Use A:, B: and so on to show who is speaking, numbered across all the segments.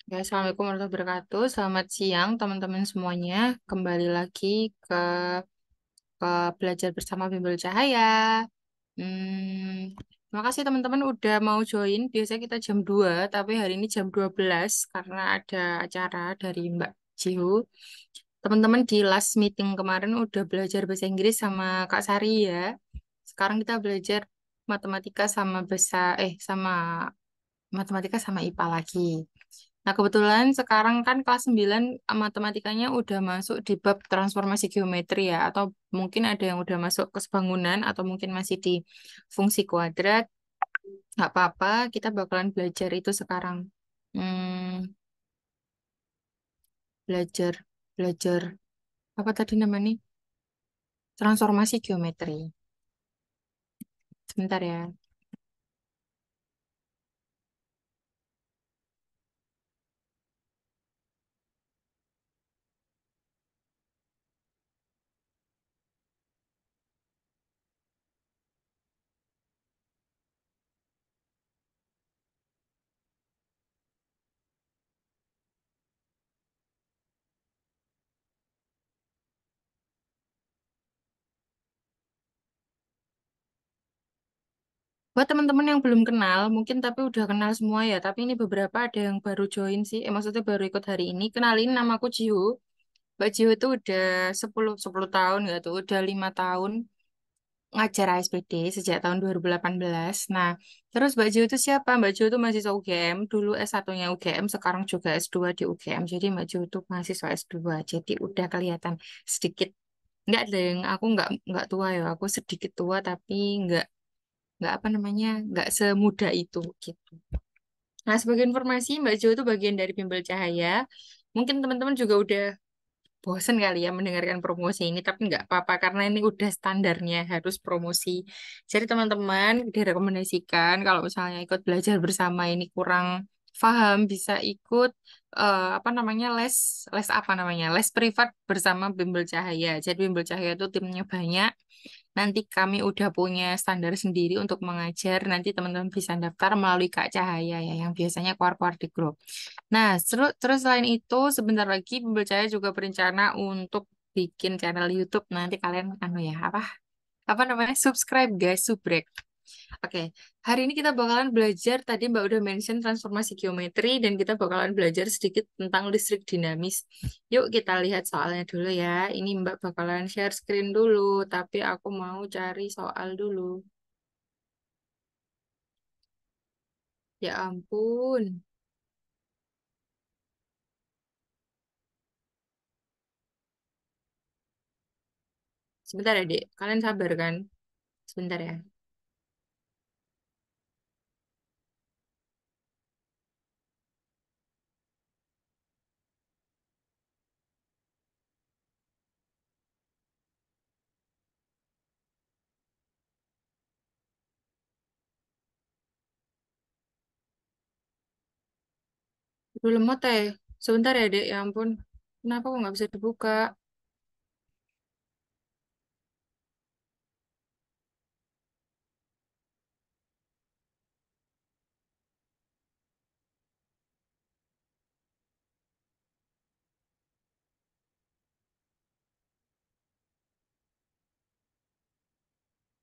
A: Ya, Assalamualaikum warahmatullahi wabarakatuh. Selamat siang teman-teman semuanya. Kembali lagi ke, ke belajar bersama Bimbel Cahaya. Terima kasih teman-teman udah mau join. Biasanya kita jam 2, tapi hari ini jam 12 karena ada acara dari Mbak Jiho. Teman-teman di last meeting kemarin udah belajar bahasa Inggris sama Kak Sari ya. Sekarang kita belajar matematika sama sama matematika sama IPA lagi. Nah, kebetulan sekarang kan kelas 9 matematikanya udah masuk di bab transformasi geometri ya, atau mungkin ada yang udah masuk ke bangunan, atau mungkin masih di fungsi kuadrat. Nggak apa-apa, kita bakalan belajar itu sekarang. Hmm, belajar, belajar, apa tadi namanya? Transformasi geometri. Sebentar ya. Buat teman-teman yang belum kenal, mungkin tapi udah kenal semua ya, tapi ini beberapa ada yang baru join sih, maksudnya baru ikut hari ini. Kenalin, namaku Jiho. Mbak Jiho itu udah sepuluh tahun ya tuh, udah 5 tahun ngajar ASPD sejak tahun 2018. Nah, terus Mbak Jiho itu siapa? Mbak Jiho itu mahasiswa UGM, dulu S1-nya UGM, sekarang juga S2 di UGM. Jadi Mbak Jiho itu mahasiswa S2, jadi udah kelihatan sedikit, enggak deng, aku enggak tua ya, aku sedikit tua tapi enggak apa namanya, enggak semuda itu gitu. Nah, sebagai informasi, Mbak Jo itu bagian dari Bimbel Cahaya. Mungkin teman-teman juga udah bosen kali ya mendengarkan promosi ini, tapi nggak apa-apa karena ini udah standarnya harus promosi. Jadi teman-teman direkomendasikan kalau misalnya ikut belajar bersama ini kurang paham, bisa ikut apa namanya les les apa namanya les privat bersama Bimbel Cahaya. Jadi Bimbel Cahaya itu timnya banyak. Nanti kami udah punya standar sendiri untuk mengajar. Nanti teman-teman bisa daftar melalui Kak Cahaya ya, yang biasanya keluar-keluar di grup. Nah, terus selain itu, sebentar lagi Pembelcaya juga berencana untuk bikin channel YouTube. Nanti kalian anu ya, apa namanya? Subscribe guys, subrek. Oke, hari ini kita bakalan belajar, tadi Mbak udah mention transformasi geometri, dan kita bakalan belajar sedikit tentang listrik dinamis. Yuk kita lihat soalnya dulu ya. Ini Mbak bakalan share screen dulu, tapi aku mau cari soal dulu. Ya ampun. Sebentar ya, Dek. Kalian sabar kan? Sebentar ya. Udah lemot ya. Sebentar ya, Dek. Ya ampun. Kenapa kok nggak bisa dibuka?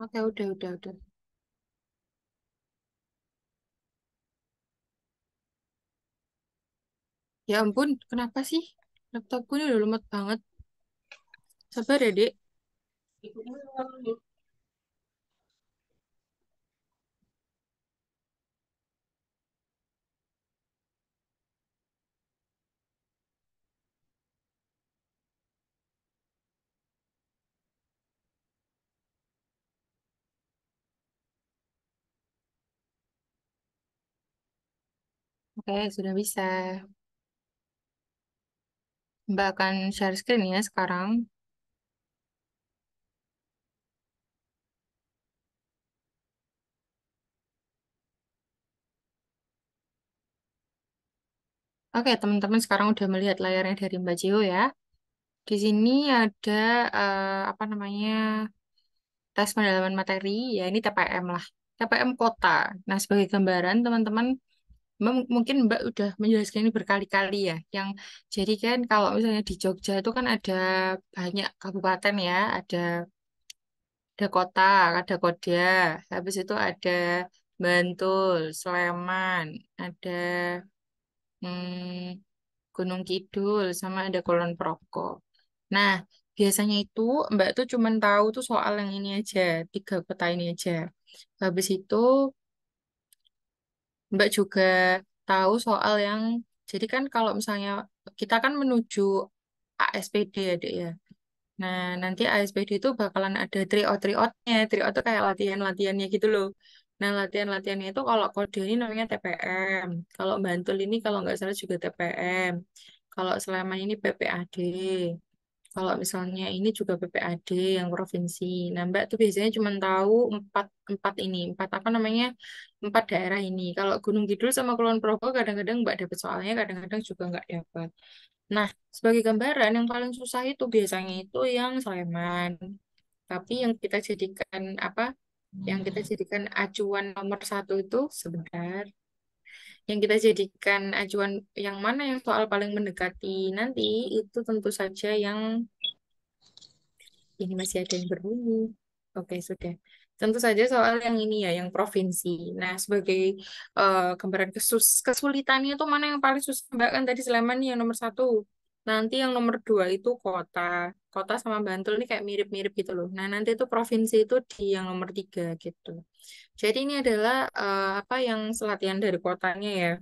A: Oke, udah. Ya ampun, kenapa sih? Laptopku ini udah lemot banget. Sabar ya, Dek. Oke, sudah bisa. Mbak akan share screen ya sekarang. Oke, teman-teman sekarang udah melihat layarnya dari Mbak Cio ya. Di sini ada apa namanya tes pendalaman materi, ya ini TPM lah. TPM kota. Nah, sebagai gambaran teman-teman Mungkin Mbak udah menjelaskan ini berkali-kali ya. Yang jadi kan kalau misalnya di Jogja itu kan ada banyak kabupaten ya, ada kota, ada Kodya, habis itu ada Bantul, Sleman, ada hmm, Gunung Kidul, sama ada Kulon Progo. Nah, biasanya itu Mbak tuh cuman tahu tuh soal yang ini aja, tiga kota ini aja. Habis itu Mbak juga tahu soal yang, jadi kan kalau misalnya kita kan menuju ASPD ya, Dek ya. Nah, nanti ASPD itu bakalan ada tryout-tryoutnya. Tryout itu kayak latihan-latihannya gitu loh. Nah, latihan-latihannya itu kalau kode ini namanya TPM. Kalau Bantul ini kalau nggak salah juga TPM. Kalau Sleman ini PPAD. Kalau misalnya ini juga PPAD yang provinsi. Nah, Mbak tuh biasanya cuma tahu empat, empat ini. Empat apa namanya? Empat daerah ini. Kalau Gunung Kidul sama Kulon Progo kadang-kadang Mbak dapat soalnya, kadang-kadang juga nggak dapat. Nah, sebagai gambaran yang paling susah itu biasanya itu yang Sleman. Tapi yang kita jadikan apa? Yang kita jadikan acuan nomor satu itu sebentar. Yang kita jadikan acuan yang mana yang soal paling mendekati nanti itu tentu saja yang ini masih ada yang berbunyi. Oke, sudah. Tentu saja soal yang ini ya, yang provinsi. Nah, sebagai gambaran kesulitannya itu mana yang paling susah, Mbak? Kan tadi Sleman nih yang nomor satu. Nanti yang nomor dua itu kota. Kota sama Bantul ini kayak mirip-mirip gitu loh. Nah, nanti itu provinsi itu di yang nomor tiga gitu. Jadi ini adalah apa yang selatihan dari kotanya ya.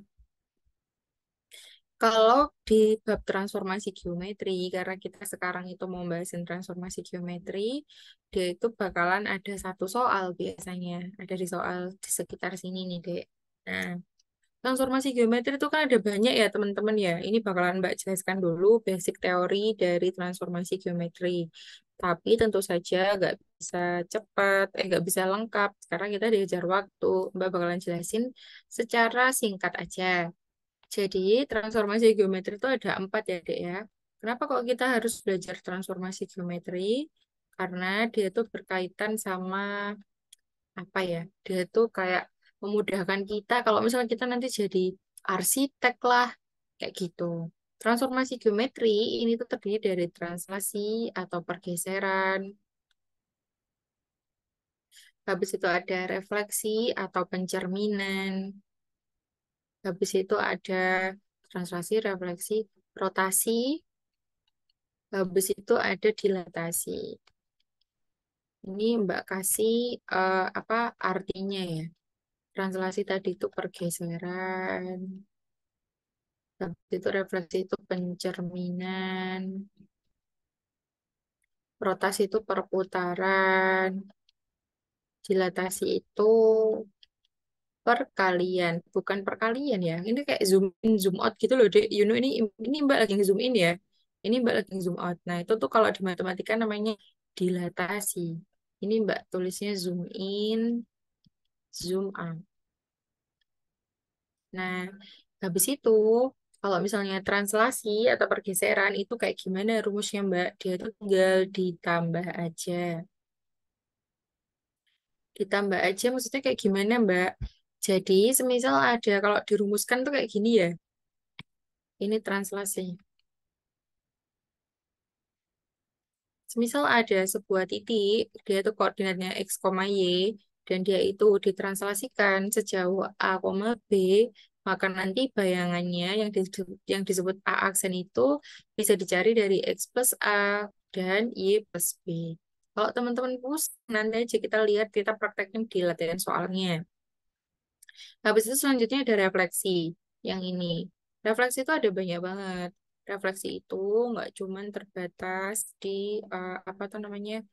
A: Kalau di bab transformasi geometri, karena kita sekarang itu mau bahasin transformasi geometri, dia itu bakalan ada satu soal biasanya. Ada di soal di sekitar sini nih, Dek. Nah, transformasi geometri itu kan ada banyak ya, teman-teman ya. Ini bakalan Mbak jelaskan dulu basic teori dari transformasi geometri. Tapi tentu saja nggak bisa cepat, nggak bisa lengkap. Sekarang kita dikejar waktu. Mbak bakalan jelasin secara singkat aja. Jadi, transformasi geometri itu ada empat ya, Dek ya. Kenapa kok kita harus belajar transformasi geometri? Karena dia itu berkaitan sama apa ya? Dia itu kayak memudahkan kita kalau misalnya kita nanti jadi arsitek lah, kayak gitu. Transformasi geometri ini tuh terdiri dari translasi atau pergeseran. Habis itu ada refleksi atau pencerminan. Habis itu ada translasi, refleksi, rotasi. Habis itu ada dilatasi. Ini Mbak kasih apa artinya ya? Translasi tadi itu pergeseran. Habis itu refleksi itu pencerminan. Rotasi itu perputaran. Dilatasi itu perkalian, bukan perkalian ya. Ini kayak zoom in, zoom out gitu loh, Dek. You know, ini Mbak lagi zoom in ya. Ini Mbak lagi zoom out. Nah, itu tuh kalau di matematika namanya dilatasi. Ini Mbak tulisnya zoom in, zoom out. Nah, habis itu kalau misalnya translasi atau pergeseran itu kayak gimana rumusnya, Mbak? Dia tuh tinggal ditambah aja. Ditambah aja maksudnya kayak gimana, Mbak? Jadi, semisal ada kalau dirumuskan tuh kayak gini ya. Ini translasi. Semisal ada sebuah titik, dia itu koordinatnya x, y, dan dia itu ditranslasikan sejauh a, b, maka nanti bayangannya yang disebut a aksen itu bisa dicari dari x plus a dan y plus b. Kalau teman-teman pusing, nanti aja kita lihat, kita praktekin di latihan soalnya. Habis itu selanjutnya ada refleksi. Yang ini. Refleksi itu ada banyak banget. Refleksi itu nggak cuman terbatas di apa tuh namanya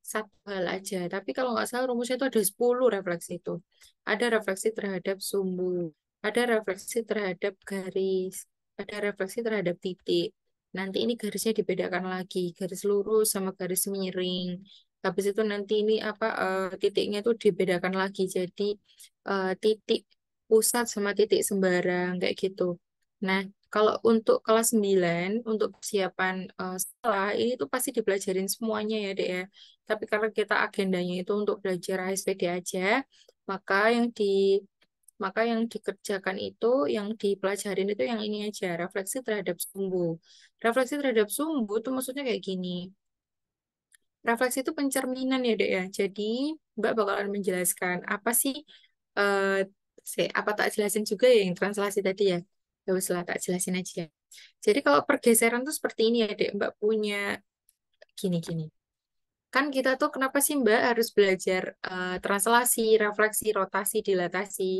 A: satu hal aja. Tapi kalau nggak salah rumusnya itu ada 10 refleksi itu. Ada refleksi terhadap sumbu, ada refleksi terhadap garis, ada refleksi terhadap titik. Nanti ini garisnya dibedakan lagi, garis lurus sama garis miring. Habis itu nanti ini apa titiknya itu dibedakan lagi. Jadi titik pusat sama titik sembarang kayak gitu. Nah, kalau untuk kelas 9 untuk persiapan sekolah, ini tuh pasti dipelajarin semuanya ya, Dek ya. Tapi karena kita agendanya itu untuk belajar HSPD aja, maka yang Maka yang dikerjakan itu, yang dipelajarin itu yang ini aja, refleksi terhadap sumbu. Refleksi terhadap sumbu itu maksudnya kayak gini. Refleksi itu pencerminan ya, Dek ya. Jadi, Mbak bakalan menjelaskan apa sih eh apa tak jelasin juga ya yang translasi tadi ya. Ya wes lah, tak jelasin aja. Jadi kalau pergeseran tuh seperti ini ya, Dek. Mbak punya gini-gini. Kan kita tuh kenapa sih Mbak harus belajar translasi, refleksi, rotasi, dilatasi.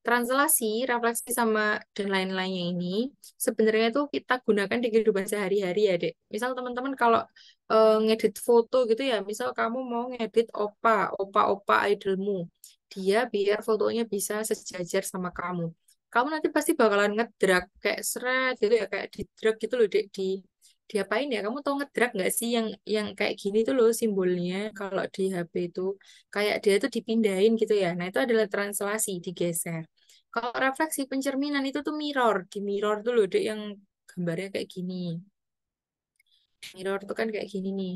A: Translasi, refleksi sama dan lain-lainnya ini sebenarnya tuh kita gunakan di kehidupan sehari-hari ya, Dek. Misal teman-teman kalau ngedit foto gitu ya, misal kamu mau ngedit opa idolmu. Dia biar fotonya bisa sejajar sama kamu. Kamu nanti pasti bakalan ngedrag kayak seret gitu ya, kayak di drag gitu loh, Dek, diapain ya? Kamu tahu ngedrag nggak sih yang kayak gini tuh loh simbolnya kalau di HP itu kayak dia tuh dipindahin gitu ya. Nah, itu adalah translasi, digeser. Kalau refleksi pencerminan itu tuh mirror, di mirror tuh loh dek yang gambarnya kayak gini. Mirror tuh kan kayak gini nih.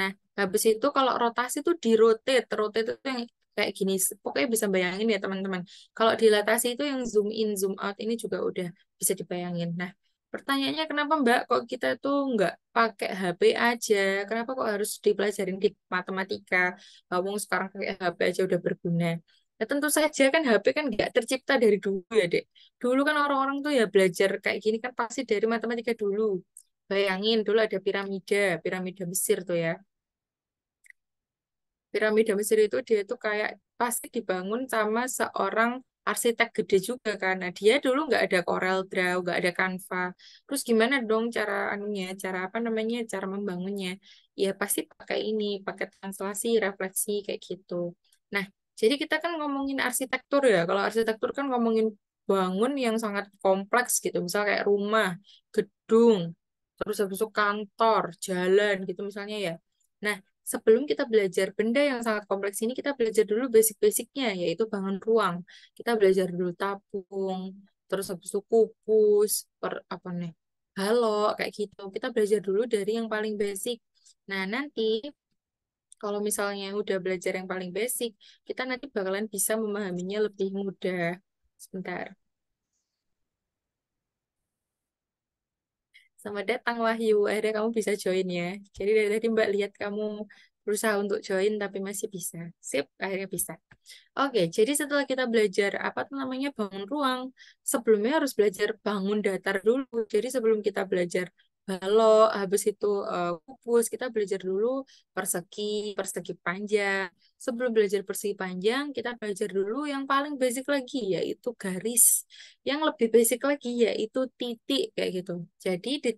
A: Nah, habis itu kalau rotasi tuh di rotate, rotate itu yang kayak gini. Pokoknya bisa bayangin ya teman-teman. Kalau dilatasi itu yang zoom in, zoom out ini juga udah bisa dibayangin. Nah, pertanyaannya kenapa Mbak kok kita tuh nggak pakai HP aja? Kenapa kok harus dipelajarin di matematika? Ngomong sekarang pakai HP aja udah berguna. Ya, tentu saja kan HP kan nggak tercipta dari dulu ya, Dek. Dulu kan orang-orang tuh ya belajar kayak gini kan pasti dari matematika dulu. Bayangin dulu ada piramida Mesir tuh ya. Piramida Mesir itu dia tuh kayak pasti dibangun sama seorang arsitek gede juga karena dia dulu nggak ada Corel Draw, nggak ada Canva. Terus gimana dong cara anunya, cara apa namanya, cara membangunnya? Ya pasti pakai ini, pakai translasi, refleksi kayak gitu. Nah, jadi kita kan ngomongin arsitektur ya. Kalau arsitektur kan ngomongin bangun yang sangat kompleks gitu, misal kayak rumah, gedung, terus habis itu kantor, jalan gitu misalnya ya. Nah, sebelum kita belajar benda yang sangat kompleks ini, kita belajar dulu basic-basicnya, yaitu bangun ruang. Kita belajar dulu tabung, terus habis itu kupus, apa nih, halo, kayak gitu. Kita belajar dulu dari yang paling basic. Nah, nanti kalau misalnya udah belajar yang paling basic, kita nanti bakalan bisa memahaminya lebih mudah. Sebentar. Selamat datang Wahyu. Akhirnya kamu bisa join ya. Jadi dari tadi Mbak lihat kamu berusaha untuk join tapi masih bisa. Sip, akhirnya bisa. Oke, jadi setelah kita belajar apa tuh namanya bangun ruang, sebelumnya harus belajar bangun datar dulu. Jadi sebelum kita belajar balok, habis itu kupus, kita belajar dulu persegi, persegi panjang. Sebelum belajar persegi panjang, kita belajar dulu yang paling basic lagi, yaitu garis. Yang lebih basic lagi, yaitu titik, kayak gitu. Jadi di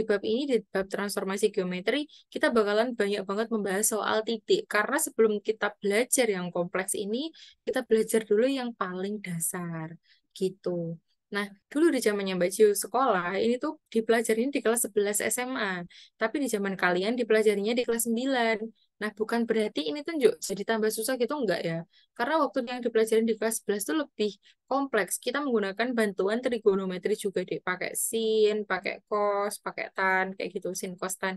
A: bab ini, di bab transformasi geometri, kita bakalan banyak banget membahas soal titik. Karena sebelum kita belajar yang kompleks ini, kita belajar dulu yang paling dasar. Gitu. Nah, dulu di zamannya Mbak Jiu sekolah, ini tuh dipelajarin di kelas 11 SMA. Tapi di zaman kalian dipelajarinya di kelas 9. Nah, bukan berarti ini tuh jadi tambah susah gitu, enggak ya? Karena waktu yang dipelajarin di kelas 11 tuh lebih kompleks. Kita menggunakan bantuan trigonometri juga deh, pakai sin, pakai cos, pakai tan, kayak gitu, sin, cos, tan.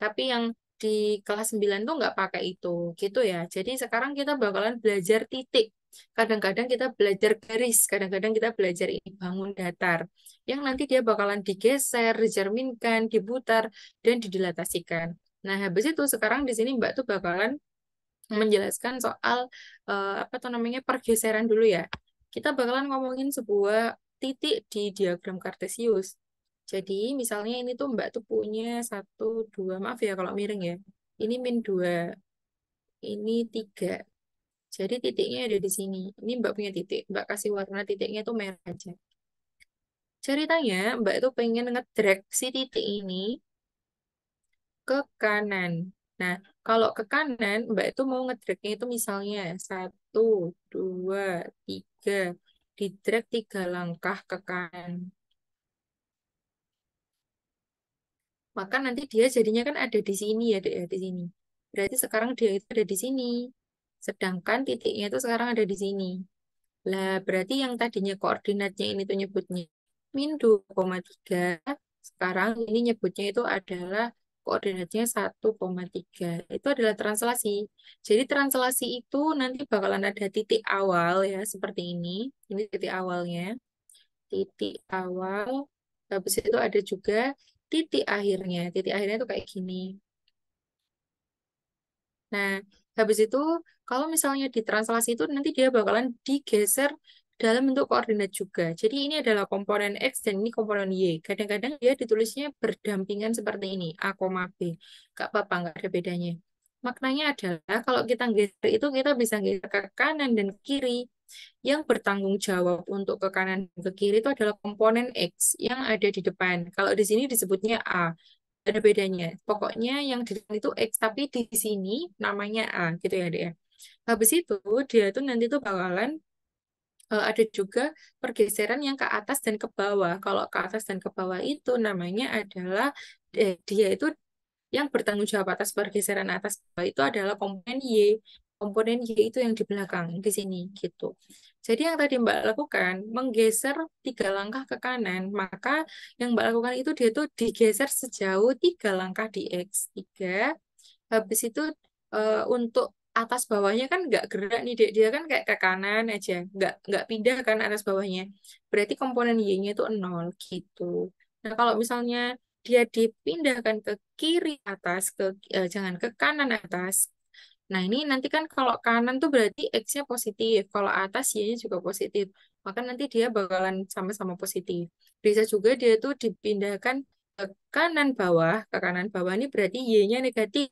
A: Tapi yang di kelas 9 tuh nggak pakai itu, gitu ya. Jadi sekarang kita bakalan belajar titik. Kadang-kadang kita belajar garis, kadang-kadang kita belajar ini bangun datar. Yang nanti dia bakalan digeser, dicerminkan, diputar, dan didilatasikan. Nah, habis itu sekarang di sini Mbak tuh bakalan menjelaskan soal apa tuh namanya pergeseran dulu ya. Kita bakalan ngomongin sebuah titik di diagram Kartesius. Jadi misalnya ini tuh Mbak tuh punya satu, dua, maaf ya kalau miring ya. Ini min dua, ini tiga. Jadi titiknya ada di sini. Ini Mbak punya titik. Mbak kasih warna titiknya tuh merah aja. Ceritanya Mbak tuh pengen ngedrag si titik ini ke kanan. Nah, kalau ke kanan, Mbak itu mau ngedragnya itu misalnya satu, dua, tiga, di drag 3 langkah ke kanan. Maka nanti dia jadinya kan ada di sini ya, Dek, ya, di sini. Berarti sekarang dia itu ada di sini. Sedangkan titiknya itu sekarang ada di sini. Lah, berarti yang tadinya koordinatnya ini tuh nyebutnya min 2,3, sekarang ini nyebutnya itu adalah koordinatnya 1,3. Itu adalah translasi. Jadi translasi itu nanti bakalan ada titik awal ya, seperti ini. Ini titik awalnya. Titik awal. Habis itu ada juga titik akhirnya. Titik akhirnya itu kayak gini. Nah, habis itu kalau misalnya ditranslasi itu nanti dia bakalan digeser dalam bentuk koordinat juga. Jadi ini adalah komponen X dan ini komponen Y. Kadang-kadang dia ditulisnya berdampingan seperti ini, A, B. Gak apa-apa, nggak ada bedanya. Maknanya adalah kalau kita geser itu kita bisa geser ke kanan dan ke kiri. Yang bertanggung jawab untuk ke kanan dan ke kiri itu adalah komponen X yang ada di depan. Kalau di sini disebutnya A ada bedanya. Pokoknya yang di depan itu X, tapi di sini namanya A, gitu ya, Dek ya. Habis itu, dia tuh nanti tuh bakalan ada juga pergeseran yang ke atas dan ke bawah. Kalau ke atas dan ke bawah itu namanya adalah, dia itu yang bertanggung jawab atas pergeseran atas bawah itu adalah komponen Y. Komponen Y itu yang di belakang, di sini, gitu. Jadi yang tadi Mbak lakukan, menggeser 3 langkah ke kanan, maka yang Mbak lakukan itu dia tuh digeser sejauh 3 langkah di X. 3, habis itu untuk atas bawahnya kan nggak gerak nih, dia kan kayak ke kanan aja, nggak pindah kan atas bawahnya. Berarti komponen Y-nya itu 0, gitu. Nah, kalau misalnya dia dipindahkan ke kiri atas, jangan ke kanan atas. Nah, ini nanti kan kalau kanan tuh berarti X-nya positif, kalau atas Y-nya juga positif. Maka nanti dia bakalan sama-sama positif. Bisa juga dia tuh dipindahkan ke kanan bawah ini berarti Y-nya negatif.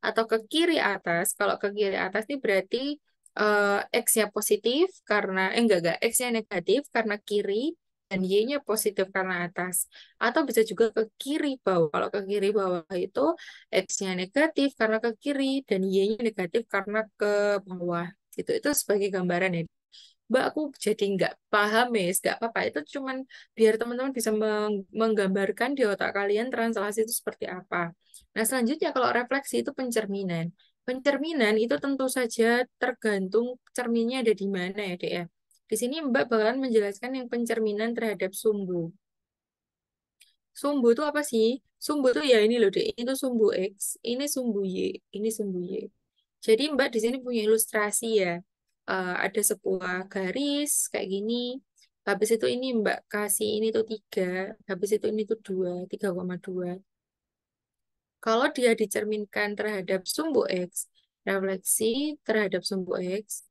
A: Atau ke kiri atas, kalau ke kiri atas ini berarti X-nya positif karena, enggak, X-nya negatif karena kiri, dan Y-nya positif karena atas. Atau bisa juga ke kiri bawah. Kalau ke kiri bawah itu X-nya negatif karena ke kiri dan Y-nya negatif karena ke bawah. Gitu. Itu sebagai gambaran ya. Mbak, aku jadi nggak paham ya, nggak apa-apa. Itu cuman biar teman-teman bisa menggambarkan di otak kalian translasi itu seperti apa. Nah, selanjutnya kalau refleksi itu pencerminan. Pencerminan itu tentu saja tergantung cerminnya ada di mana ya, Dek ya. Di sini Mbak bakalan menjelaskan yang pencerminan terhadap sumbu. Sumbu itu apa sih? Sumbu itu ya ini loh, Dek. Ini tuh sumbu X, ini sumbu Y, ini sumbu Y. Jadi Mbak di sini punya ilustrasi ya. Ada sebuah garis kayak gini. Habis itu ini Mbak kasih ini tuh 3. Habis itu ini tuh 2, 3,2. Kalau dia dicerminkan terhadap sumbu X, refleksi terhadap sumbu X,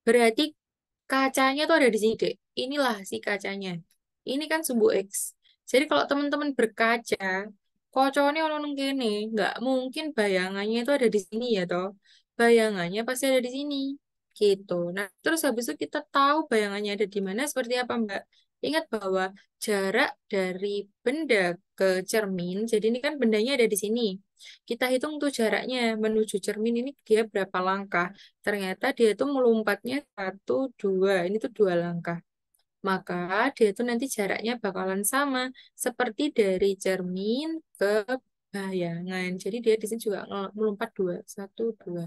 A: berarti kacanya tuh ada di sini, Dek. Inilah si kacanya. Ini kan sumbu X. Jadi kalau teman-teman berkaca, kocoknya ono nang kene, nggak mungkin bayangannya itu ada di sini ya toh. Bayangannya pasti ada di sini. Gitu. Nah, terus habis itu kita tahu bayangannya ada di mana seperti apa, Mbak. Ingat bahwa jarak dari benda ke cermin, jadi ini kan bendanya ada di sini. Kita hitung tuh jaraknya menuju cermin ini dia berapa langkah. Ternyata dia itu melompatnya 1, 2. Ini tuh 2 langkah. Maka dia itu nanti jaraknya bakalan sama seperti dari cermin ke bayangan. Jadi dia di sini juga melompat 2, 1, 2.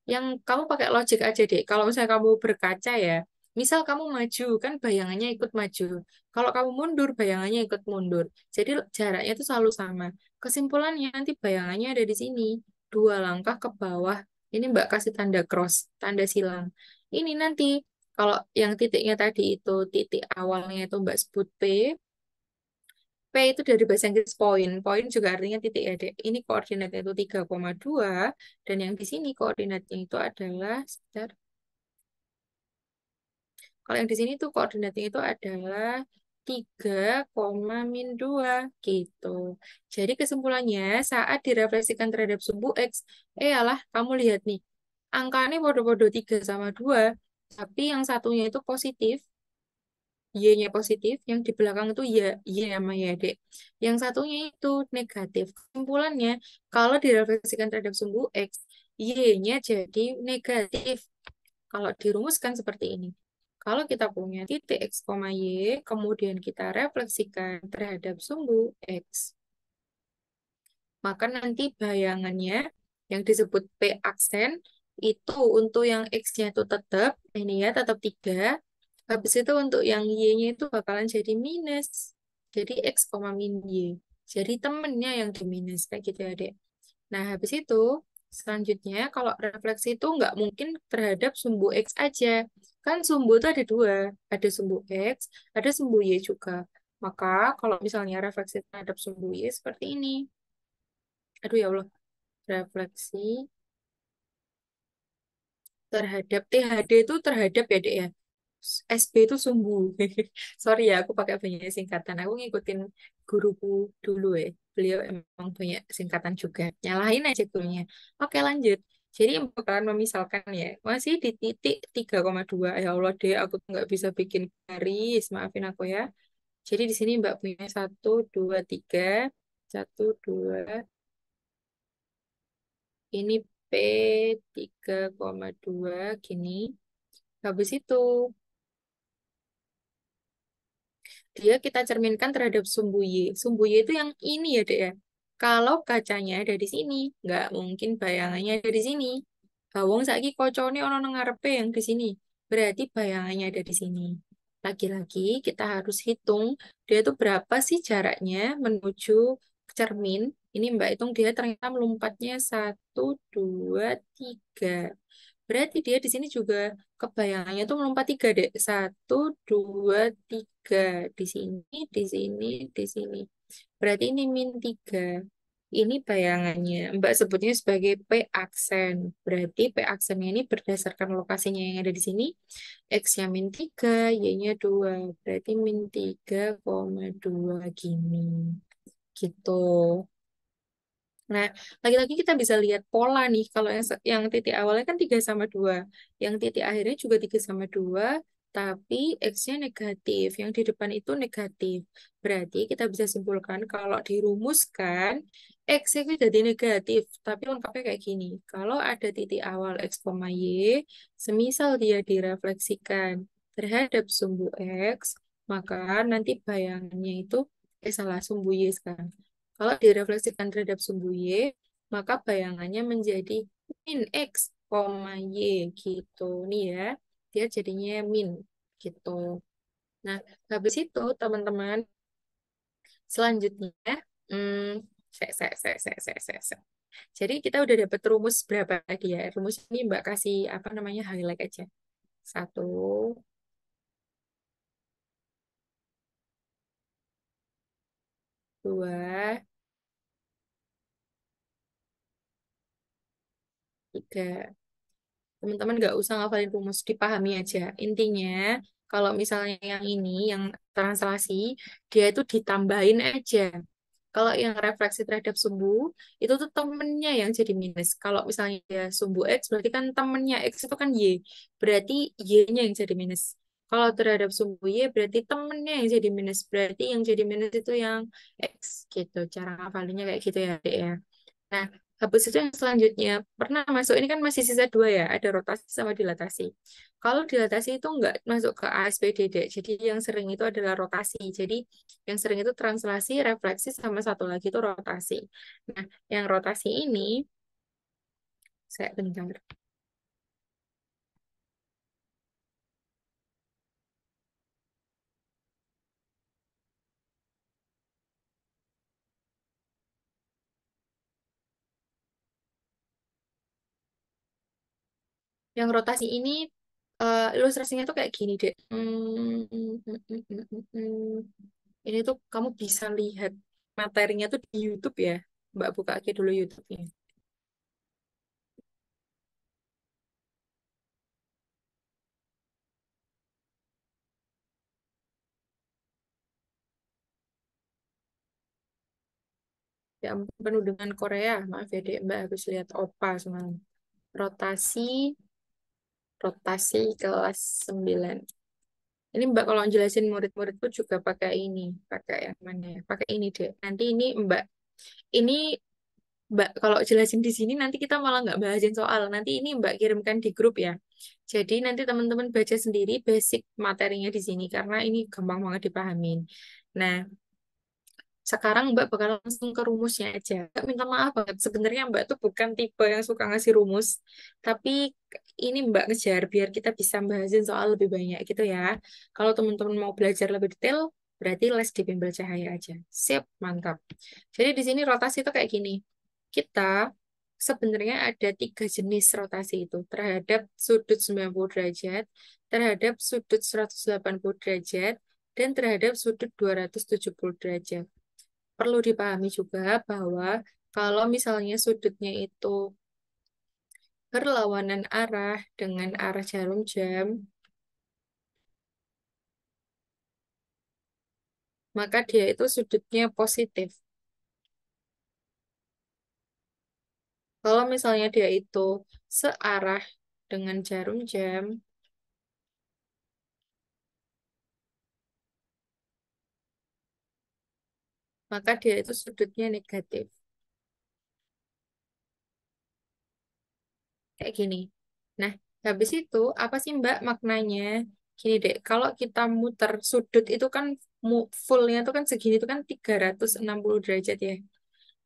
A: Yang kamu pakai logik aja deh. Kalau misalnya kamu berkaca ya, misal kamu maju kan bayangannya ikut maju. Kalau kamu mundur bayangannya ikut mundur. Jadi jaraknya itu selalu sama. Kesimpulannya nanti bayangannya ada di sini. 2 langkah ke bawah. Ini Mbak kasih tanda cross, tanda silang. Ini nanti kalau yang titiknya tadi itu titik awalnya itu Mbak sebut P. P itu dari bahasa Inggris point. Point juga artinya titik ya, Dek. Ini koordinatnya itu 3,2 dan yang di sini koordinatnya itu adalah sekitar, kalau yang di sini tuh koordinatnya itu adalah 3,-2 gitu. Jadi kesimpulannya saat direfleksikan terhadap sumbu X, alah kamu lihat nih. Angkanya bodoh-bodoh 3 sama 2, tapi yang satunya itu positif, Y-nya positif, yang di belakang itu ya Y sama ya, Dek. Yang satunya itu negatif. Kesimpulannya, kalau direfleksikan terhadap sumbu X, Y-nya jadi negatif. Kalau dirumuskan seperti ini. Kalau kita punya titik X, Y, kemudian kita refleksikan terhadap sumbu X, maka nanti bayangannya yang disebut P aksen itu untuk yang X-nya itu tetap, ini ya tetap 3. Habis itu untuk yang Y-nya itu bakalan jadi minus. Jadi X, min Y. Jadi temennya yang di minus kayak gitu ya, Dek. Nah, habis itu selanjutnya kalau refleksi itu nggak mungkin terhadap sumbu X aja. Kan sumbu itu ada dua, ada sumbu X, ada sumbu Y juga. Maka kalau misalnya refleksi terhadap sumbu Y seperti ini. Aduh ya Allah, refleksi terhadap THD itu terhadap ya, Dek ya. SB itu sumbu. Sorry ya, aku pakai banyak singkatan. Aku ngikutin guruku dulu ya. Beliau emang banyak singkatan juga. Nyalahin aja gurunya. Oke, lanjut. Jadi yang bakalan memisalkan ya, masih di titik 3,2. Ya Allah deh, aku tuh nggak bisa bikin garis. Maafin aku ya. Jadi di sini Mbak punya 1, 2, 3. 1, 2. Ini P 3,2 gini. Habis itu dia kita cerminkan terhadap sumbu Y. Sumbu Y itu yang ini ya, Dek ya. Kalau kacanya ada di sini, nggak mungkin bayangannya ada di sini. Wong saiki kocone ono nang ngarepe yang di sini. Berarti bayangannya ada di sini. Lagi-lagi kita harus hitung dia itu berapa sih jaraknya menuju cermin. Ini Mbak hitung dia ternyata melompatnya 1, 2, 3. Berarti dia di sini juga kebayangannya tuh melompat 3, Dek. 1, 2, 3. Di sini, di sini, di sini. Berarti ini -3. Ini bayangannya. Mbak sebutnya sebagai P aksen. Berarti P aksennya ini berdasarkan lokasinya yang ada di sini. X-nya -3, Y-nya 2. Berarti -3,2 gini. Gitu. Nah, lagi-lagi kita bisa lihat pola nih. Kalau yang titik awalnya kan 3,2. Yang titik akhirnya juga 3,2. Tapi X-nya negatif. Yang di depan itu negatif. Berarti kita bisa simpulkan kalau dirumuskan, X itu jadi negatif. Tapi lengkapnya kayak gini. Kalau ada titik awal X, Y, semisal dia direfleksikan terhadap sumbu X, maka nanti bayangannya itu, salah, sumbu Y sekarang. Kalau direfleksikan terhadap sumbu Y, maka bayangannya menjadi min X, Y gitu. Nih ya, dia jadinya min gitu. Nah, habis itu teman-teman, selanjutnya, hmm, se. Jadi kita udah dapat rumus berapa tadi ya? Rumus ini Mbak kasih apa namanya highlight aja. 1, 2, 3. Teman-teman nggak usah ngafalin rumus, dipahami aja. Intinya, kalau misalnya yang ini, yang translasi, dia itu ditambahin aja. Kalau yang refleksi terhadap sumbu, itu tuh temennya yang jadi minus. Kalau misalnya dia sumbu X, berarti kan temennya X itu kan Y. Berarti Y-nya yang jadi minus. Kalau terhadap sumbu Y, berarti temennya yang jadi minus. Berarti yang jadi minus itu yang X gitu. Cara ngafalinnya kayak gitu ya, Dek ya. Nah, habis itu yang selanjutnya pernah masuk ini kan masih sisa dua ya, ada rotasi sama dilatasi. Kalau dilatasi itu nggak masuk ke ASPDD, jadi yang sering itu adalah rotasi. Jadi yang sering itu translasi, refleksi, sama satu lagi itu rotasi. Nah, yang rotasi ini, saya bentar. Yang rotasi ini ilustrasinya tuh kayak gini deh. Ini tuh kamu bisa lihat materinya tuh di YouTube ya. Mbak buka aja dulu YouTube-nya. Ya ampun, penuh dengan Korea. Maaf ya, Dek. Mbak habis lihat OPA semalam. Rotasi, rotasi kelas 9. Ini Mbak kalau jelasin murid-muridku juga pakai ini. Pakai yang mana ya? Pakai ini, Dek. Nanti ini ini Mbak kalau jelasin di sini nanti kita malah nggak bahasin soal. Nanti ini Mbak kirimkan di grup ya. Jadi nanti teman-teman baca sendiri basic materinya di sini karena ini gampang banget dipahamin. Nah, sekarang Mbak bakal langsung ke rumusnya aja. Mbak minta maaf banget. Sebenarnya Mbak tuh bukan tipe yang suka ngasih rumus. Tapi ini Mbak ngejar biar kita bisa bahasin soal lebih banyak gitu ya. Kalau teman-teman mau belajar lebih detail, Berarti les di bimbel cahaya aja. Sip, mantap. Jadi di sini rotasi itu kayak gini. Kita sebenarnya ada tiga jenis rotasi itu. Terhadap sudut 90 derajat, terhadap sudut 180 derajat, dan terhadap sudut 270 derajat. Perlu dipahami juga bahwa kalau misalnya sudutnya itu berlawanan arah dengan arah jarum jam, maka dia itu sudutnya positif. Kalau misalnya dia itu searah dengan jarum jam, maka dia itu sudutnya negatif. Kayak gini. Nah, habis itu apa sih Mbak maknanya? Gini deh, kalau kita muter sudut itu kan fullnya itu kan segini itu kan 360 derajat ya.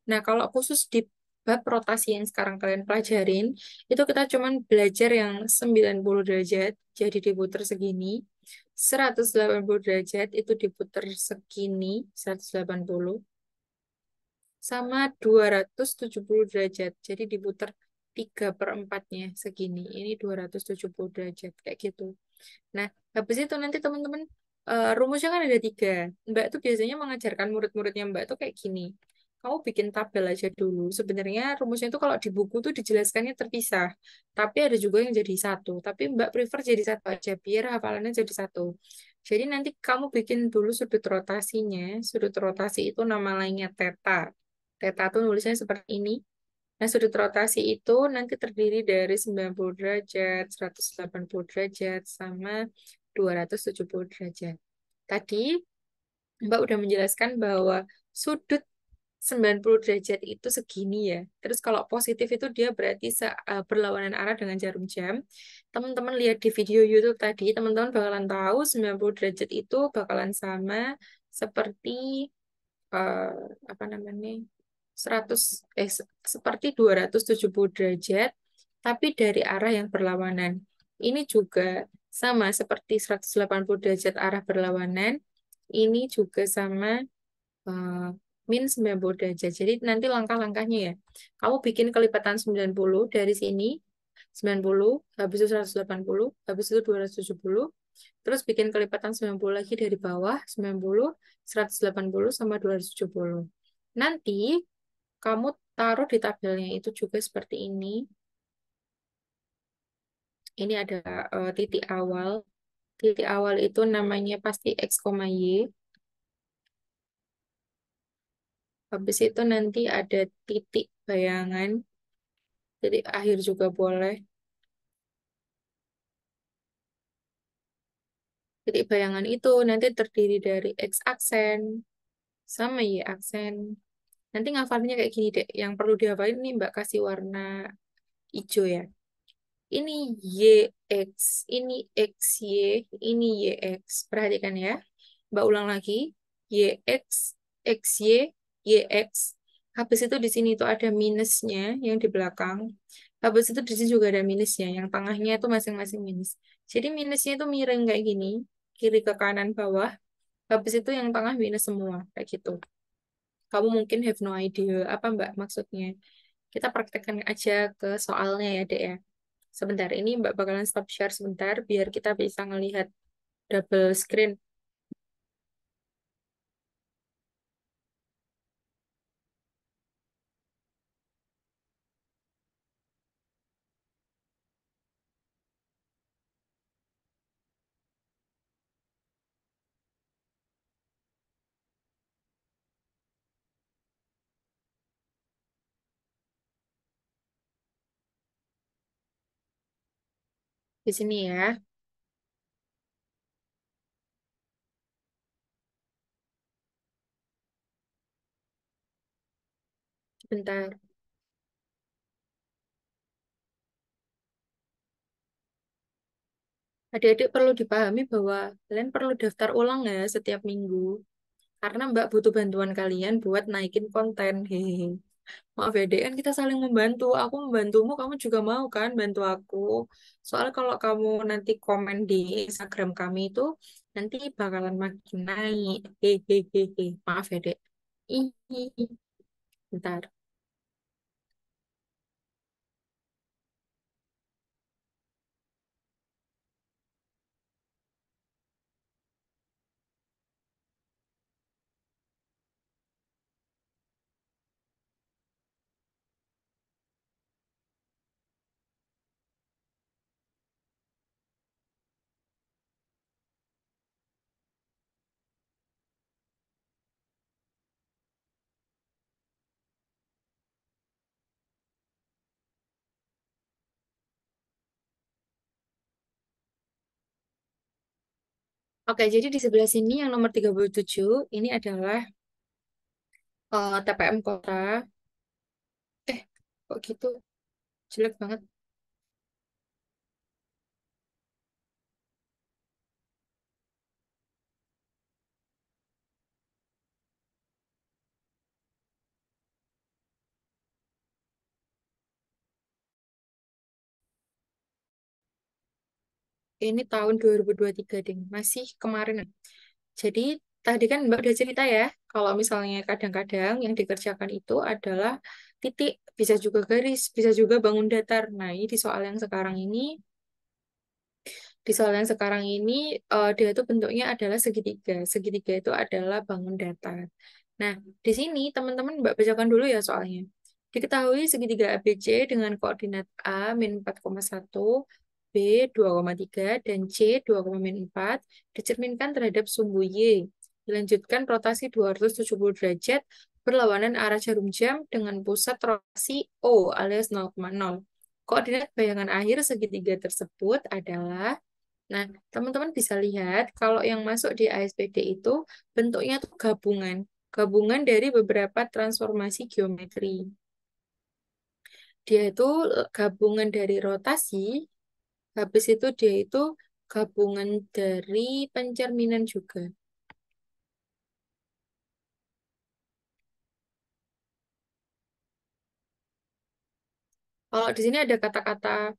A: Nah, kalau khusus di bab rotasi yang sekarang kalian pelajarin, itu kita cuman belajar yang 90 derajat, jadi diputer segini. 180 derajat itu diputer segini, 180 sama 270 derajat. Jadi diputar 3/4-nya segini. Ini 270 derajat kayak gitu. Nah, habis itu nanti teman-teman rumusnya kan ada tiga. Mbak tuh biasanya mengajarkan murid-muridnya Mbak tuh kayak gini. Kamu bikin tabel aja dulu. Sebenarnya rumusnya itu kalau di buku tuh dijelaskannya terpisah. Tapi ada juga yang jadi satu. Tapi Mbak prefer jadi satu aja biar hafalannya jadi satu. Jadi nanti kamu bikin dulu sudut rotasinya. Sudut rotasi itu nama lainnya theta. Theta tuh nulisnya seperti ini. Nah, sudut rotasi itu nanti terdiri dari 90 derajat, 180 derajat, sama 270 derajat. Tadi Mbak udah menjelaskan bahwa sudut 90 derajat itu segini ya. Terus kalau positif itu dia berarti berlawanan arah dengan jarum jam. Teman-teman lihat di video YouTube tadi, teman-teman bakalan tahu 90 derajat itu bakalan sama seperti eh, apa namanya 100 seperti 270 derajat tapi dari arah yang berlawanan. Ini juga sama seperti 180 derajat arah berlawanan. Ini juga sama eh, min 90 derajat. Jadi nanti langkah-langkahnya ya. Kamu bikin kelipatan 90 dari sini 90, habis itu 180, habis itu 270, terus bikin kelipatan 90 lagi dari bawah, 90, 180, sama 270. Nanti kamu taruh di tabelnya itu juga seperti ini. Ini ada titik awal. Titik awal itu namanya pasti X, Y. Habis itu nanti ada titik bayangan. Titik akhir juga boleh. Titik bayangan itu nanti terdiri dari X aksen sama Y aksen. Nanti ngafalnya kayak gini deh. Yang perlu dihafalin ini Mbak kasih warna hijau ya. Ini YX, ini XY, ini YX. Perhatikan ya. Mbak ulang lagi. YX, XY, YX. Habis itu di sini itu ada minusnya yang di belakang. Habis itu di sini juga ada minusnya. Yang tengahnya itu masing-masing minus. Jadi minusnya itu miring kayak gini. Kiri ke kanan bawah. Habis itu yang tengah minus semua. Kayak gitu. Kamu mungkin have no idea apa Mbak maksudnya. Kita praktekkan aja ke soalnya ya, Dek ya. Sebentar, ini Mbak bakalan stop share sebentar biar kita bisa ngelihat double screen di sini ya. Sebentar. Adik-adik perlu dipahami bahwa kalian perlu daftar ulang ya setiap minggu. Karena Mbak butuh bantuan kalian buat naikin konten. Hehehe. Maaf ya, Dek, kan kita saling membantu. Aku membantumu, kamu juga mau kan bantu aku. Soalnya kalau kamu nanti komen di Instagram kami itu, nanti bakalan makin naik. Hehehe. Maaf ya, Dek. Ih, bentar. Oke, jadi di sebelah sini yang nomor 37 ini adalah TPM kota. Eh, kok gitu? Jelek banget. Ini tahun 2023, Ding. Masih kemarin. Jadi tadi kan Mbak udah cerita ya, kalau misalnya kadang-kadang yang dikerjakan itu adalah titik, bisa juga garis, bisa juga bangun datar. Nah, ini di soal yang sekarang ini dia itu bentuknya adalah segitiga. Segitiga itu adalah bangun datar. Nah, di sini teman-teman Mbak bacakan dulu ya soalnya. Diketahui segitiga ABC dengan koordinat A min 4,1, B 2,3, dan C 2,4 dicerminkan terhadap sumbu Y. Dilanjutkan rotasi 270 derajat berlawanan arah jarum jam dengan pusat rotasi O alias 0,0. Koordinat bayangan akhir segitiga tersebut adalah. Nah, teman-teman bisa lihat kalau yang masuk di ASPD itu bentuknya tuh gabungan. Gabungan dari beberapa transformasi geometri. Dia itu gabungan dari rotasi, habis itu dia itu gabungan dari pencerminan juga. Kalau di sini ada kata-kata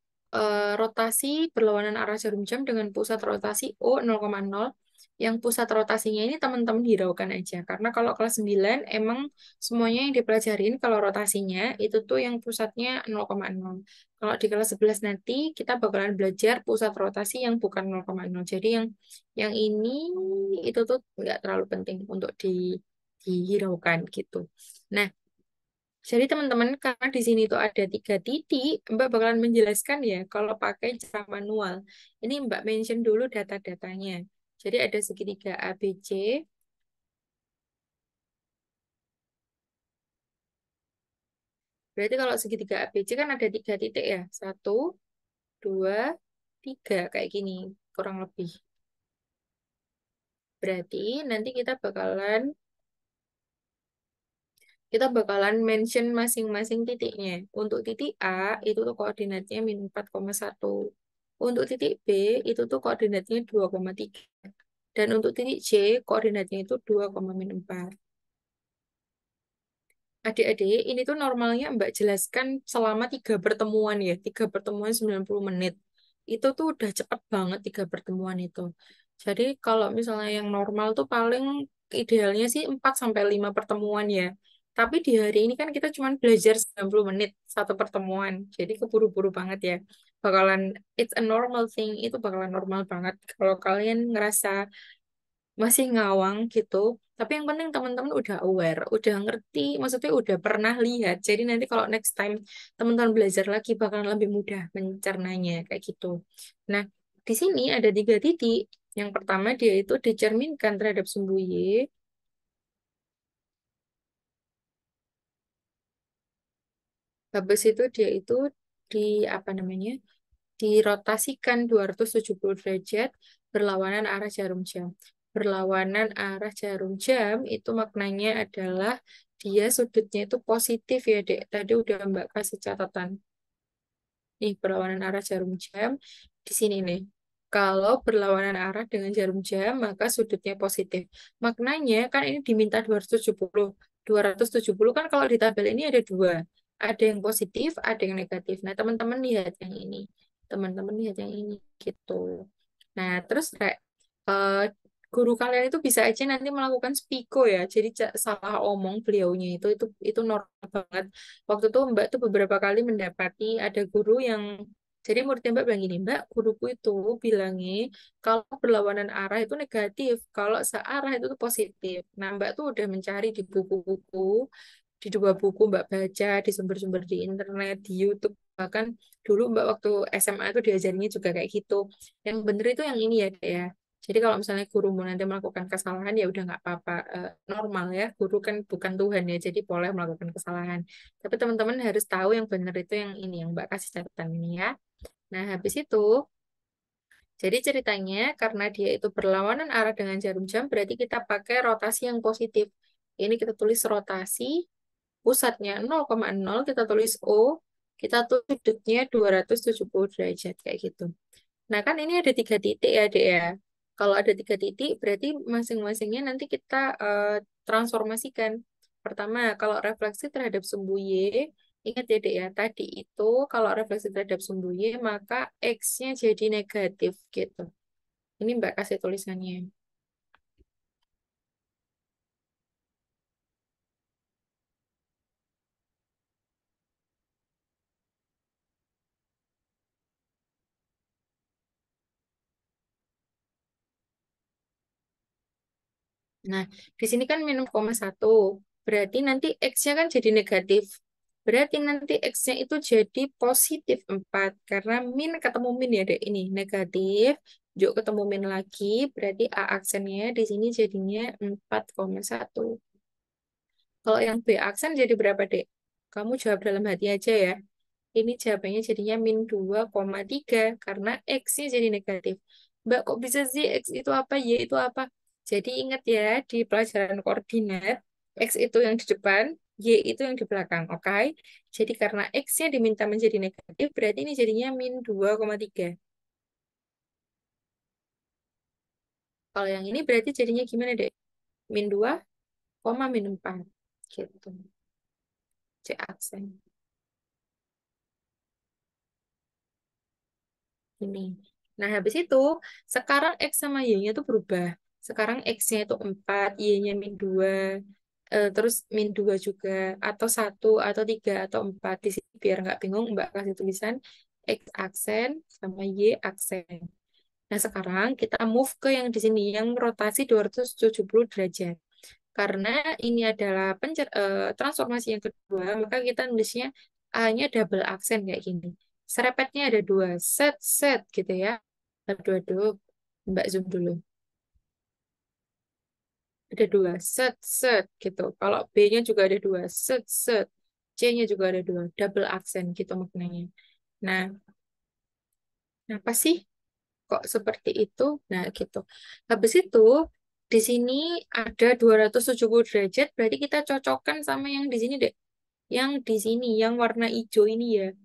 A: rotasi berlawanan arah jarum jam dengan pusat rotasi O 0,0. Yang pusat rotasinya ini teman-teman hiraukan aja. Karena kalau kelas 9 emang semuanya yang dipelajarin kalau rotasinya itu tuh yang pusatnya 0,0. Kalau di kelas 11 nanti kita bakalan belajar pusat rotasi yang bukan 0,0. Jadi yang ini itu tuh nggak terlalu penting untuk dihiraukan gitu. Nah, jadi teman-teman, karena di sini tuh ada 3 titik, Mbak bakalan menjelaskan ya kalau pakai cara manual. Ini Mbak mention dulu data-datanya. Jadi ada segitiga ABC. Berarti kalau segitiga ABC kan ada 3 titik ya. Satu, dua, tiga kayak gini kurang lebih. Berarti nanti kita bakalan mention masing-masing titiknya. Untuk titik A itu tuh koordinatnya min 4,1. Untuk titik B itu tuh koordinatnya 2,3. Dan untuk titik C koordinatnya itu 2,4. Adik-adik, ini tuh normalnya Mbak jelaskan selama 3 pertemuan ya. 3 pertemuan 90 menit. Itu tuh udah cepet banget 3 pertemuan itu. Jadi kalau misalnya yang normal tuh paling idealnya sih 4 sampai 5 pertemuan ya. Tapi di hari ini kan kita cuma belajar 90 menit 1 pertemuan. Jadi keburu-buru banget ya. Bakalan, it's a normal thing, itu bakalan normal banget. Kalau kalian ngerasa masih ngawang gitu. Tapi yang penting teman-teman udah aware, udah ngerti, maksudnya udah pernah lihat. Jadi nanti kalau next time teman-teman belajar lagi bakalan lebih mudah mencernanya kayak gitu. Nah, di sini ada 3 titik. Yang pertama dia itu dicerminkan terhadap sumbu Y. Habis itu dia itu di apa namanya? Dirotasikan 270 derajat berlawanan arah jarum jam. Berlawanan arah jarum jam itu maknanya adalah dia sudutnya itu positif ya, Dek. Tadi udah Mbak kasih catatan. Nih, berlawanan arah jarum jam di sini nih. Kalau berlawanan arah dengan jarum jam, maka sudutnya positif. Maknanya kan ini diminta 270. 270 kan kalau di tabel ini ada dua. Ada yang positif, ada yang negatif. Nah, teman-teman lihat yang ini. Teman-teman lihat yang ini gitu. Nah, terus kayak eh, guru kalian itu bisa aja nanti melakukan spiko ya. Jadi salah omong beliaunya itu normal banget. Waktu itu Mbak tuh beberapa kali mendapati ada guru yang jadi muridnya Mbak bilang gini, Mbak, guruku itu bilangnya kalau berlawanan arah itu negatif, kalau searah itu tuh positif. Nah, Mbak tuh udah mencari di buku-buku, di dua buku Mbak baca, di sumber-sumber di internet, di YouTube. Bahkan dulu Mbak waktu SMA itu diajarinnya juga kayak gitu. Yang bener itu yang ini ya, Dek, ya. Jadi kalau misalnya gurumu nanti melakukan kesalahan ya udah nggak apa-apa. Normal ya, guru kan bukan Tuhan ya, jadi boleh melakukan kesalahan. Tapi teman-teman harus tahu yang benar itu yang ini, yang Mbak kasih catatan ini ya. Nah, habis itu jadi ceritanya karena dia itu berlawanan arah dengan jarum jam, berarti kita pakai rotasi yang positif. Ini kita tulis rotasi, pusatnya 0,0, kita tulis O, kita tulis sudutnya 270 derajat, kayak gitu. Nah kan ini ada 3 titik ya, Dek ya. Kalau ada 3 titik, berarti masing-masingnya nanti kita transformasikan. Pertama, kalau refleksi terhadap sumbu Y, ingat ya, Dek ya, tadi itu kalau refleksi terhadap sumbu Y, maka X-nya jadi negatif gitu. Ini Mbak kasih tulisannya. Nah, di sini kan minus koma satu. Berarti nanti X-nya kan jadi negatif. Berarti nanti X-nya itu jadi positif 4. Karena min ketemu min ya, Dek. Ini negatif. Juk ketemu min lagi. Berarti A aksennya di sini jadinya 4,1. Kalau yang B aksen jadi berapa, Dek? Kamu jawab dalam hati aja ya. Ini jawabannya jadinya -2,3 karena X-nya jadi negatif. Mbak, kok bisa sih X itu apa, Y itu apa? Jadi ingat ya, di pelajaran koordinat, X itu yang di depan, Y itu yang di belakang, oke? Jadi karena X-nya diminta menjadi negatif, berarti ini jadinya -2,3. Kalau yang ini berarti jadinya gimana, Dek? -2, -4. Gitu. C aksen. Ini. Nah, habis itu, sekarang X sama Y-nya itu berubah. Sekarang X-nya itu 4, Y-nya -2, terus -2 juga, atau 1, atau 3, atau 4. Di sini biar nggak bingung, Mbak kasih tulisan X aksen sama Y aksen. Nah, sekarang kita move ke yang di sini, yang rotasi 270 derajat. Karena ini adalah transformasi yang kedua, maka kita nulisnya A-nya double aksen kayak gini. Serepetnya ada dua, set, set gitu ya. Aduh, aduh, Mbak zoom dulu. Ada dua, set, set gitu. Kalau B-nya juga ada dua, set, set. C-nya juga ada dua, double aksen gitu maknanya. Nah, kenapa sih kok seperti itu? Nah, gitu. Habis itu, di sini ada 270 derajat, berarti kita cocokkan sama yang di sini deh. Yang di sini, yang warna hijau ini ya.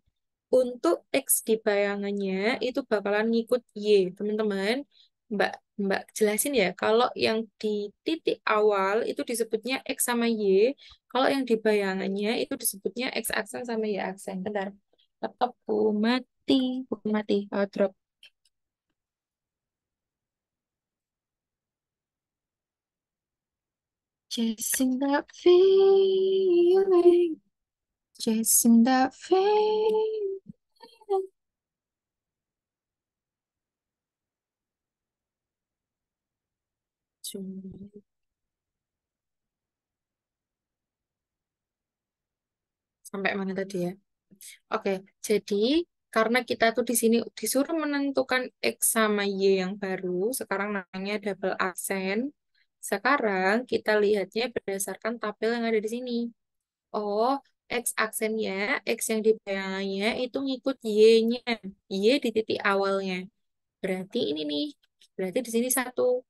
A: Untuk X di bayangannya itu bakalan ngikut Y, teman-teman. Mbak Mbak jelasin ya, kalau yang di titik awal itu disebutnya X sama Y, kalau yang di bayangannya itu disebutnya X aksen sama Y aksen. Bentar, laptopku mati, mati, drop. Chasing that feeling, chasing that feeling. Sampai mana tadi ya? Oke, jadi karena kita tuh di sini disuruh menentukan X sama Y yang baru, sekarang namanya double aksen. Sekarang kita lihatnya berdasarkan tabel yang ada di sini. Oh, X aksennya, X yang di bayangannya itu ngikut Y-nya. Y di titik awalnya. Berarti ini nih, berarti di sini 1,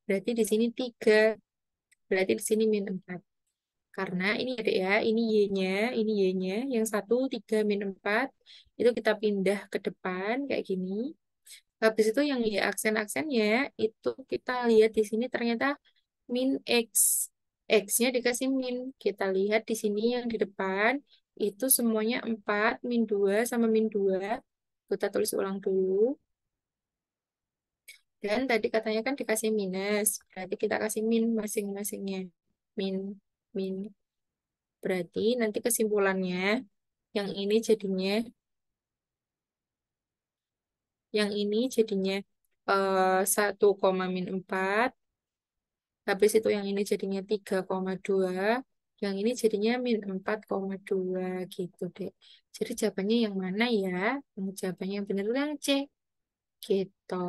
A: berarti di sini 3, berarti di sini -4. Karena ini ada ya, ini Y-nya, yang 1, 3, -4, itu kita pindah ke depan kayak gini. Habis itu yang Y aksen-aksennya, itu kita lihat di sini ternyata -X. X-nya dikasih min. Kita lihat di sini yang di depan, itu semuanya 4 min 2 sama min 2. Kita tulis ulang dulu. Dan tadi katanya kan dikasih minus. Berarti kita kasih min masing-masingnya. Min, min. Berarti nanti kesimpulannya, yang ini jadinya, yang ini jadinya 1, min 4. Habis itu yang ini jadinya 3,2. Yang ini jadinya min 4,2 gitu deh. Jadi jawabannya yang mana ya? Jawabannya yang benar yang C. Gitu.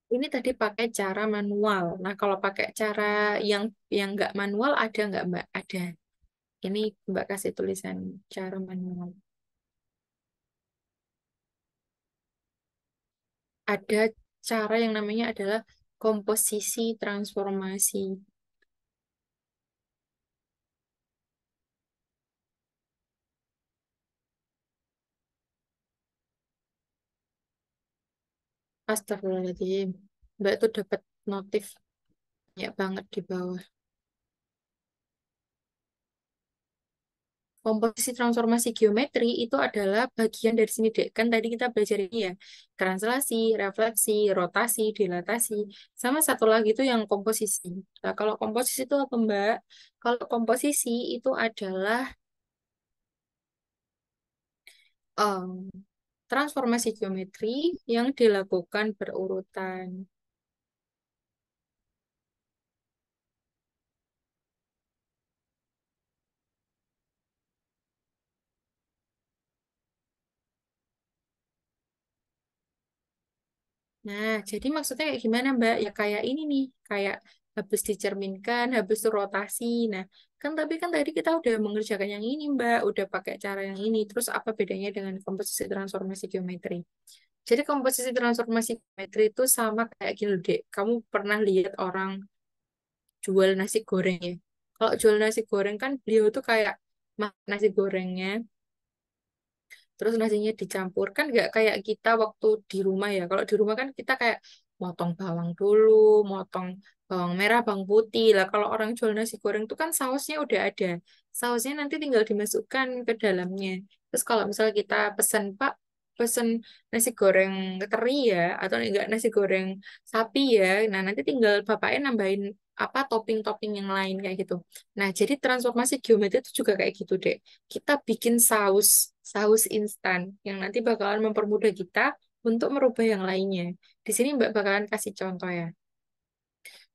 A: Ini tadi pakai cara manual. Nah, kalau pakai cara yang nggak manual ada nggak Mbak? Ada. Ini Mbak kasih tulisan cara manual. Ada cara yang namanya adalah komposisi transformasi. Astagfirullahaladzim. Mbak tuh dapat notif banyak banget di bawah. Komposisi transformasi geometri itu adalah bagian dari sini, Dek. Kan tadi kita belajar ini ya. Translasi, refleksi, rotasi, dilatasi. Sama satu lagi itu yang komposisi. Nah, kalau komposisi itu apa, Mbak? Kalau komposisi itu adalah em, transformasi geometri yang dilakukan berurutan. Nah, jadi maksudnya kayak gimana, Mbak? Ya kayak ini nih, kayak habis dicerminkan, habis itu rotasi. Nah, kan tadi kita udah mengerjakan yang ini, Mbak, udah pakai cara yang ini. Terus apa bedanya dengan komposisi transformasi geometri? Jadi komposisi transformasi geometri itu sama kayak gini, loh, Dek. Kamu pernah lihat orang jual nasi goreng ya? Kalau jual nasi goreng kan beliau tuh kayak nasi gorengnya terus nasinya dicampur kan nggak kayak kita waktu di rumah ya. Kalau di rumah kan kita kayak motong bawang dulu, motong bawang merah, bawang putih lah. Kalau orang jual nasi goreng itu kan sausnya udah ada. Sausnya nanti tinggal dimasukkan ke dalamnya. Terus kalau misalnya kita pesen Pak, pesen nasi goreng teri ya, atau enggak nasi goreng sapi ya. Nah nanti tinggal bapaknya nambahin apa topping-topping yang lain kayak gitu. Nah, jadi transformasi geometri itu juga kayak gitu, Dek. Kita bikin saus instan yang nanti bakalan mempermudah kita untuk merubah yang lainnya. Di sini Mbak bakalan kasih contoh ya.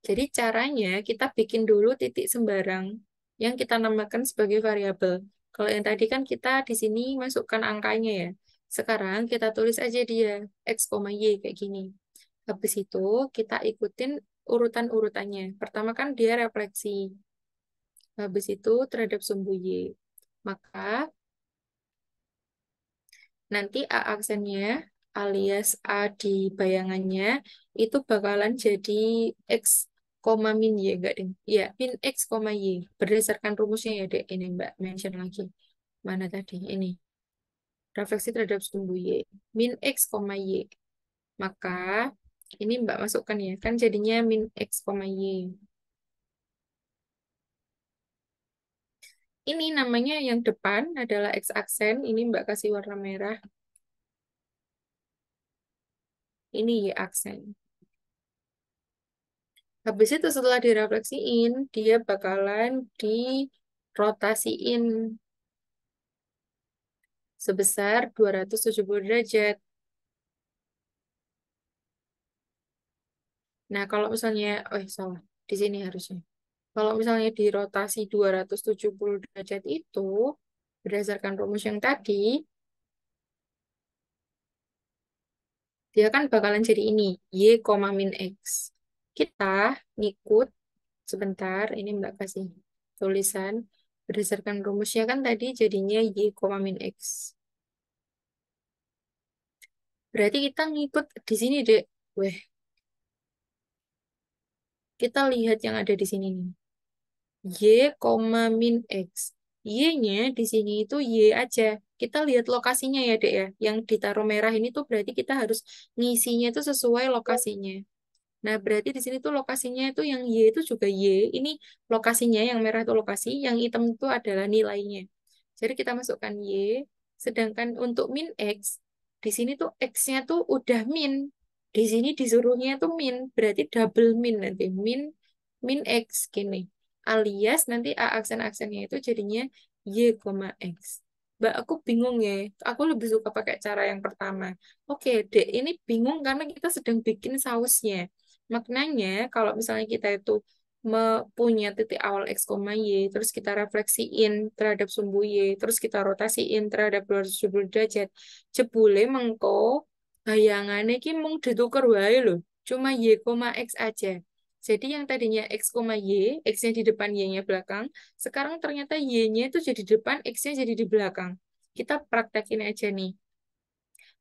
A: Jadi caranya kita bikin dulu titik sembarang yang kita namakan sebagai variabel. Kalau yang tadi kan kita di sini masukkan angkanya ya. Sekarang kita tulis aja dia X, Y kayak gini. Habis itu kita ikutin urutan-urutannya. Pertama kan dia refleksi. Habis itu terhadap sumbu Y. Maka nanti A aksennya alias A di bayangannya itu bakalan jadi X, min Y, enggak deh. Ya, min X, Y. Berdasarkan rumusnya ya, Dek. Ini Mbak mention lagi. Mana tadi? Ini. Refleksi terhadap sumbu Y. Min X, Y. Maka ini Mbak masukkan ya. Kan jadinya min X, Y. Ini namanya yang depan adalah X aksen. Ini Mbak kasih warna merah. Ini Y aksen. Habis itu setelah direfleksiin, dia bakalan dirotasiin sebesar 270 derajat. Nah, kalau misalnya, salah, di sini harusnya. Kalau misalnya dirotasi 270 derajat itu, berdasarkan rumus yang tadi, dia kan bakalan jadi ini, Y, min X. Kita ngikut, sebentar, ini Mbak kasih tulisan, berdasarkan rumusnya kan tadi jadinya Y, min X. Berarti kita ngikut di sini, Dek. Weh, kita lihat yang ada di sini nih. Y, min X. Y-nya di sini itu Y aja. Kita lihat lokasinya ya, Dek ya. Yang ditaruh merah ini tuh berarti kita harus ngisinya itu sesuai lokasinya. Nah, berarti di sini tuh lokasinya itu yang Y itu juga Y. Ini lokasinya yang merah itu lokasi, yang hitam itu adalah nilainya. Jadi kita masukkan Y, sedangkan untuk min X, di sini tuh X-nya tuh udah min. Di sini disuruhnya tuh min, berarti double min nanti. Min X gini. Alias nanti A aksen-aksennya itu jadinya Y, X. Mbak, aku bingung ya. Aku lebih suka pakai cara yang pertama. Oke, Dek, ini bingung karena kita sedang bikin sausnya. Maknanya kalau misalnya kita itu punya titik awal X, Y, terus kita refleksiin terhadap sumbu Y, terus kita rotasiin terhadap 270 derajat, jebule mengko bayangannya ki mung ditukar wae loh. Cuma Y, X aja. Jadi yang tadinya X, Y, X-nya di depan, Y-nya belakang, sekarang ternyata Y-nya itu jadi di depan, X-nya jadi di belakang. Kita praktekin aja nih.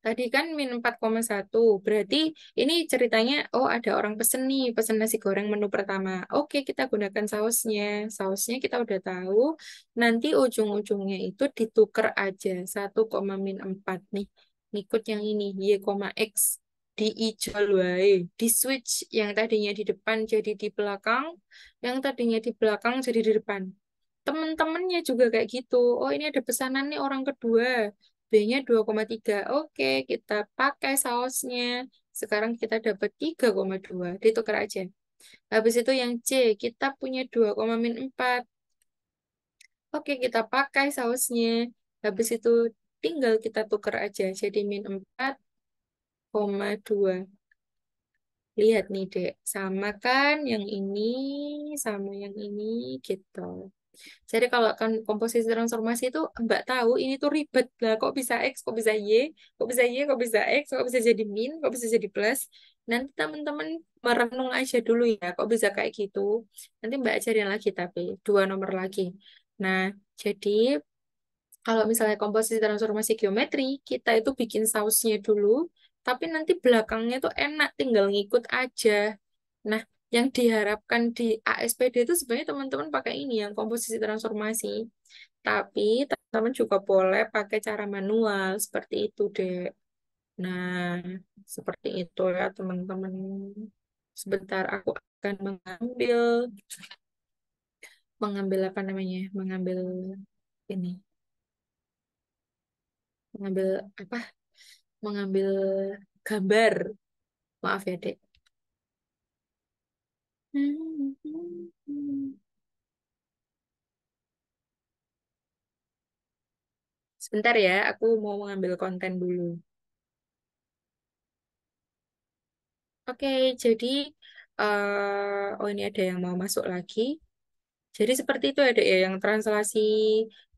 A: Tadi kan min 4,1. Berarti ini ceritanya, oh ada orang pesen nih, pesen nasi goreng menu pertama. Oke, kita gunakan sausnya. Sausnya kita udah tahu. Nanti ujung-ujungnya itu ditukar aja. 1,-4 nih. Ngikut yang ini, Y, X. Diijol wae. Di switch yang tadinya di depan jadi di belakang. Yang tadinya di belakang jadi di depan. Temen-temennya juga kayak gitu. Oh, ini ada pesanan nih orang kedua. B-nya 2,3. Oke, kita pakai sausnya. Sekarang kita dapat 3,2. Ditukar aja. Habis itu yang C, kita punya 2,-4. Oke, kita pakai sausnya. Habis itu tinggal kita tukar aja. Jadi -4,2. Lihat nih, Dek. Sama kan yang ini, sama yang ini, gitu. Jadi kalau kan komposisi transformasi itu Mbak tahu ini tuh ribet lah. Kok bisa X, kok bisa Y, kok bisa Y, kok bisa X, kok bisa jadi min, kok bisa jadi plus. Nanti teman-teman merenung aja dulu ya, kok bisa kayak gitu. Nanti Mbak ajarin lagi tapi dua nomor lagi. Nah, jadi kalau misalnya komposisi transformasi geometri, kita itu bikin sausnya dulu, tapi nanti belakangnya tuh enak, tinggal ngikut aja. Nah, yang diharapkan di ASPD itu sebenarnya teman-teman pakai ini yang komposisi transformasi. Tapi teman-teman juga boleh pakai cara manual seperti itu, Dek. Nah, seperti itu ya, teman-teman. Sebentar aku akan mengambil apa namanya? Mengambil ini, mengambil apa? Mengambil gambar. Maaf ya, Dek. Sebentar ya, aku mau mengambil konten dulu. Oke, jadi oh ini ada yang mau masuk lagi. Jadi seperti itu ada ya yang translasi,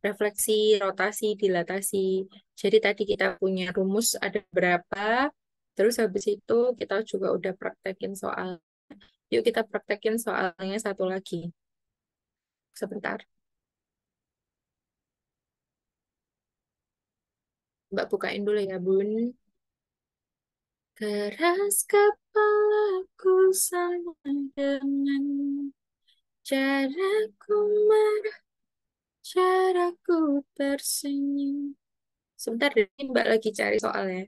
A: refleksi, rotasi, dilatasi. Jadi tadi kita punya rumus ada berapa, terus habis itu kita juga udah praktekin soal. Yuk kita praktekin soalnya satu lagi. Sebentar, Mbak bukain dulu ya, Bun. Keras kepalaku sama dengan caraku marah, caraku tersenyum. Sebentar deh, Mbak lagi cari soalnya.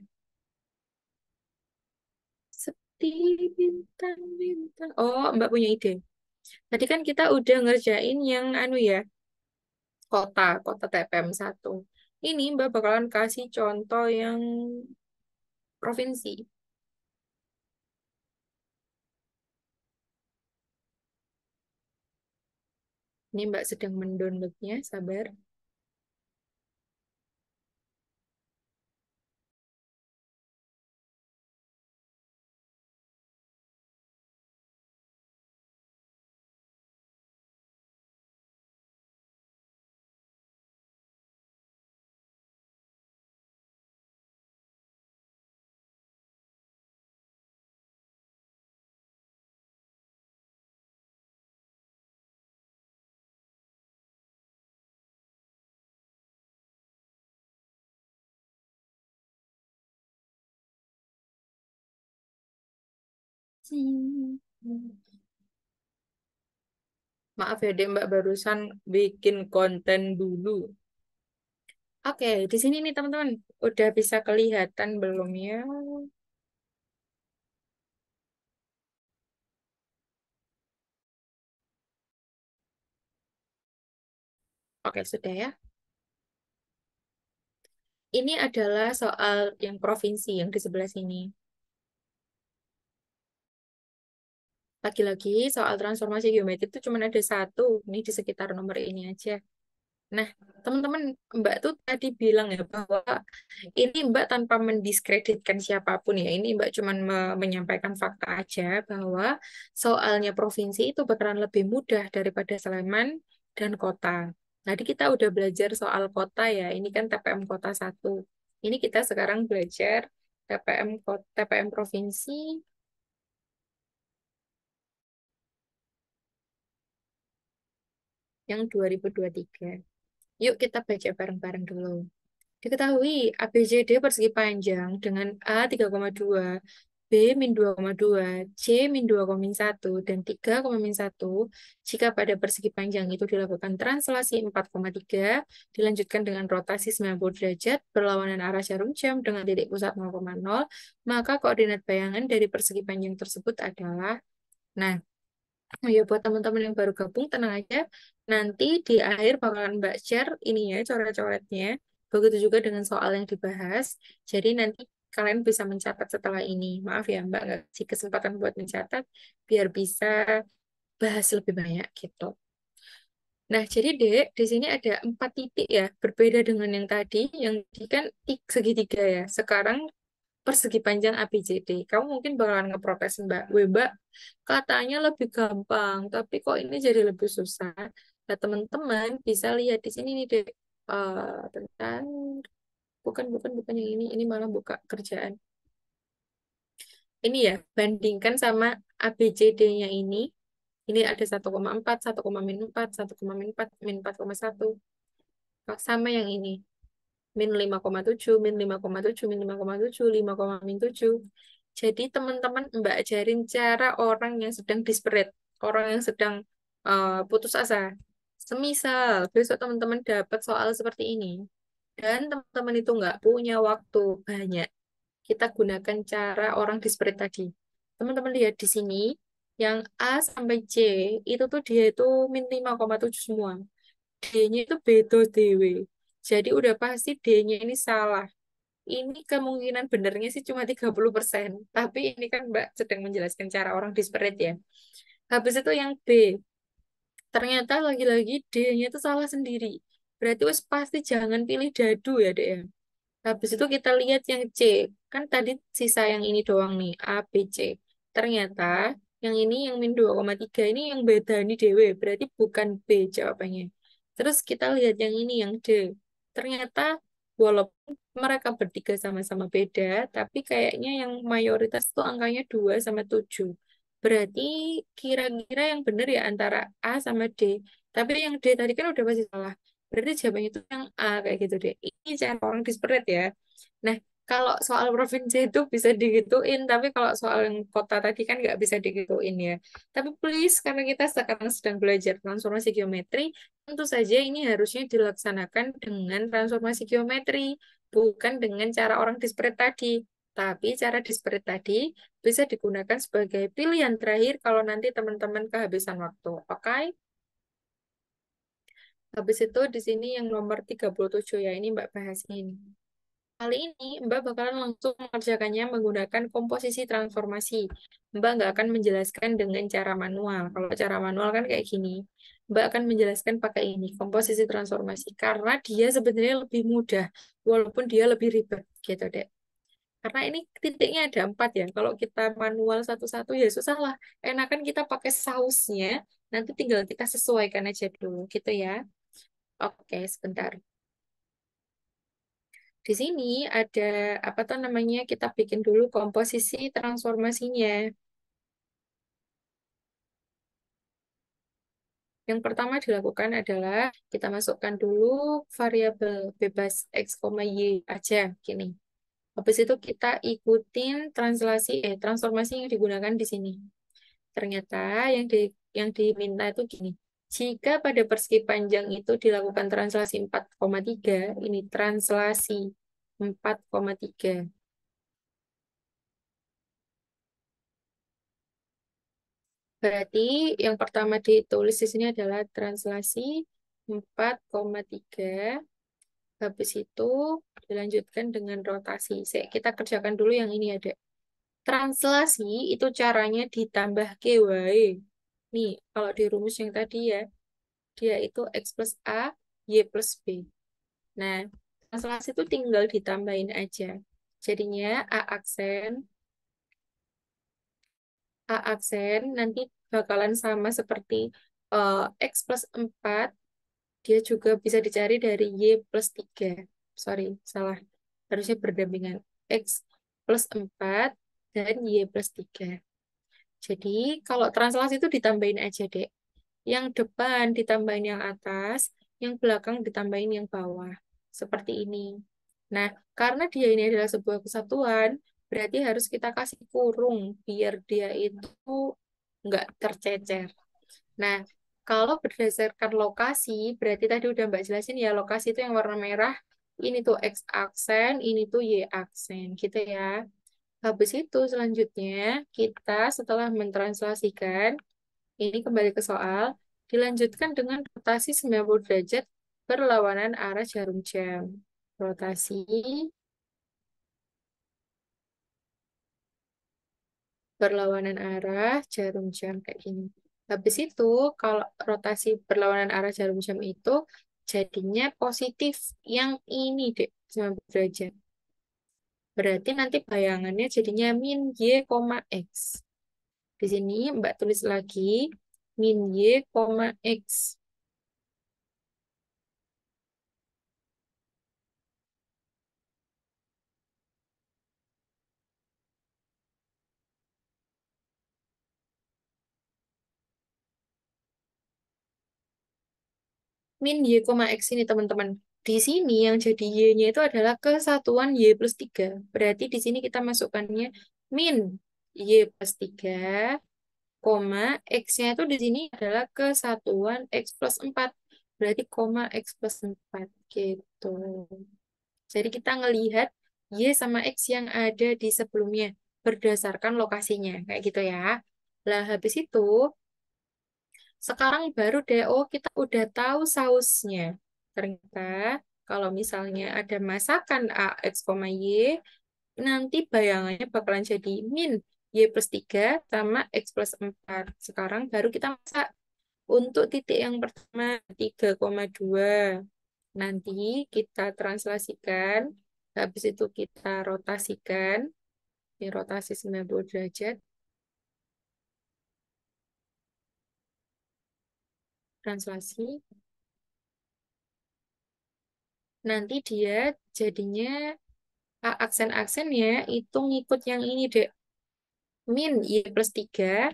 A: Seperti bintang-bintang. Oh, Mbak punya ide. Tadi kan kita udah ngerjain yang anu ya, kota TPM 1. Ini Mbak bakalan kasih contoh yang provinsi. Ini Mbak sedang mendownloadnya, sabar. Maaf ya, Dek, Mbak barusan bikin konten dulu. Oke, di sini nih teman-teman, udah bisa kelihatan belum ya? Oke, sudah ya. Ini adalah soal yang provinsi yang di sebelah sini. Lagi-lagi soal transformasi geometri itu cuma ada satu, ini di sekitar nomor ini aja. Nah, teman-teman, Mbak tuh tadi bilang ya bahwa ini Mbak tanpa mendiskreditkan siapapun ya, ini Mbak cuma menyampaikan fakta aja bahwa soalnya provinsi itu bakalan lebih mudah daripada Sleman dan kota. Tadi kita udah belajar soal kota ya, ini kan TPM kota satu. Ini kita sekarang belajar TPM kota, TPM provinsi yang 2023. Yuk kita baca bareng-bareng dulu. Diketahui ABCD persegi panjang dengan A 3,2, B min 2,2, C min 2,1, dan 3,1 jika pada persegi panjang itu dilakukan translasi 4,3, dilanjutkan dengan rotasi 90 derajat, berlawanan arah jarum jam dengan titik pusat 0,0, maka koordinat bayangan dari persegi panjang tersebut adalah, nah, oh ya, buat teman-teman yang baru gabung, tenang aja. Nanti di akhir bakalan Mbak share ini ya, coret-coretnya. Begitu juga dengan soal yang dibahas. Jadi nanti kalian bisa mencatat setelah ini. Maaf ya, Mbak nggak kasih kesempatan buat mencatat, biar bisa bahas lebih banyak gitu. Nah, jadi Dek, di sini ada 4 titik ya, berbeda dengan yang tadi. Yang tadi kan segitiga ya. Sekarang persegi panjang ABCD. Kamu mungkin bakalan ngeprotes Mbak. Mbak, katanya lebih gampang, tapi kok ini jadi lebih susah. Nah, teman-teman bisa lihat di sini nih, Dek. Tentang bukan yang ini malah buka kerjaan. Ini ya, bandingkan sama ABCD-nya ini. Ini ada 1,4, 1,-4, 1,-4, -4,1. Sama yang ini. Min 5,7, min 5,7, min 5,7, 5,7. Jadi teman-teman Mbak ajarin cara orang yang sedang desperate, orang yang sedang putus asa. Semisal besok teman-teman dapat soal seperti ini, dan teman-teman itu nggak punya waktu banyak, kita gunakan cara orang desperate tadi. Teman-teman lihat di sini, yang A sampai C, itu tuh dia itu min 5,7 semua. D-nya itu beda dewe. Jadi udah pasti D-nya ini salah. Ini kemungkinan benernya sih cuma 30%. Tapi ini kan Mbak sedang menjelaskan cara orang disparate ya. Habis itu yang B. Ternyata lagi-lagi D-nya itu salah sendiri. Berarti wes pasti jangan pilih dadu ya, Dek ya. Habis itu kita lihat yang C. Kan tadi sisa yang ini doang nih, A, B, C. Ternyata yang ini yang min 2,3 ini yang beda ini dewe. Berarti bukan B jawabannya. Terus kita lihat yang ini yang D. Ternyata walaupun mereka bertiga sama-sama beda, tapi kayaknya yang mayoritas tuh angkanya 2 sama 7. Berarti kira-kira yang benar ya antara A sama D. Tapi yang D tadi kan udah pasti salah. Berarti jawabannya itu yang A kayak gitu deh. Ini cara orang disparate ya. Nah, kalau soal provinsi itu bisa digituin, tapi kalau soal yang kota tadi kan nggak bisa digituin ya. Tapi please, karena kita sekarang sedang belajar transformasi geometri, tentu saja ini harusnya dilaksanakan dengan transformasi geometri, bukan dengan cara orang disparate tadi. Tapi cara disparate tadi bisa digunakan sebagai pilihan terakhir kalau nanti teman-teman kehabisan waktu. Oke? Habis itu di sini yang nomor 37 ya, ini Mbak bahas ini. Kali ini Mbak bakalan langsung mengerjakannya menggunakan komposisi transformasi. Mbak nggak akan menjelaskan dengan cara manual. Kalau cara manual kan kayak gini. Mbak akan menjelaskan pakai ini, komposisi transformasi. Karena dia sebenarnya lebih mudah, walaupun dia lebih ribet gitu deh. Karena ini titiknya ada 4 ya. Kalau kita manual satu-satu ya susah lah. Enakan kita pakai sausnya, nanti tinggal kita sesuaikan aja dulu gitu ya. Oke, sebentar. Di sini ada apa tuh namanya? Kita bikin dulu komposisi transformasinya. Yang pertama dilakukan adalah kita masukkan dulu variabel bebas x, y aja gini. Habis itu kita ikutin transformasi yang digunakan di sini. Ternyata yang diminta itu gini. Jika pada persegi panjang itu dilakukan translasi 4,3, ini translasi 4,3. Berarti yang pertama ditulis di sini adalah translasi 4,3. Habis itu dilanjutkan dengan rotasi. Kita kerjakan dulu yang ini ya, Dek. Translasi itu caranya ditambah KY. Nih, kalau di rumus yang tadi ya, dia itu X plus A, Y plus B. Nah, translasi itu tinggal ditambahin aja. Jadinya A aksen nanti bakalan sama seperti X plus 4. Dia juga bisa dicari dari Y plus 3. Sorry, salah. Harusnya berdampingan. X plus 4 dan Y plus 3. Jadi, kalau translasi itu ditambahin aja, Dek. Yang depan ditambahin yang atas, yang belakang ditambahin yang bawah. Seperti ini. Nah, karena dia ini adalah sebuah kesatuan, berarti harus kita kasih kurung biar dia itu nggak tercecer. Nah, kalau berdasarkan lokasi, berarti tadi udah Mbak jelasin ya, lokasi itu yang warna merah, ini tuh X aksen, ini tuh Y aksen, gitu ya. Habis itu selanjutnya, kita setelah mentranslasikan, ini kembali ke soal, dilanjutkan dengan rotasi 90 derajat berlawanan arah jarum jam. Rotasi berlawanan arah jarum jam kayak gini. Habis itu, kalau rotasi berlawanan arah jarum jam itu jadinya positif yang ini deh, 90 derajat. Berarti nanti bayangannya jadinya min Y, X. Di sini Mbak tulis lagi min Y, X. Min Y, X ini teman-teman. Di sini yang jadi Y-nya itu adalah kesatuan Y plus 3. Berarti di sini kita masukkannya min Y plus 3, koma X-nya itu di sini adalah kesatuan X plus 4. Berarti koma X plus 4 gitu. Jadi kita ngelihat Y sama X yang ada di sebelumnya berdasarkan lokasinya. Kayak gitu ya. Lah habis itu sekarang baru deh, oh kita udah tahu sausnya. Ternyata kalau misalnya ada masakan A, X, Y, nanti bayangannya bakalan jadi min Y plus 3 sama X plus 4. Sekarang baru kita masak. Untuk titik yang pertama 3,2. Nanti kita translasikan, habis itu kita rotasikan, ini rotasi 90 derajat, translasi. Nanti dia jadinya aksen-aksennya itu ngikut yang ini deh. Min Y plus 3.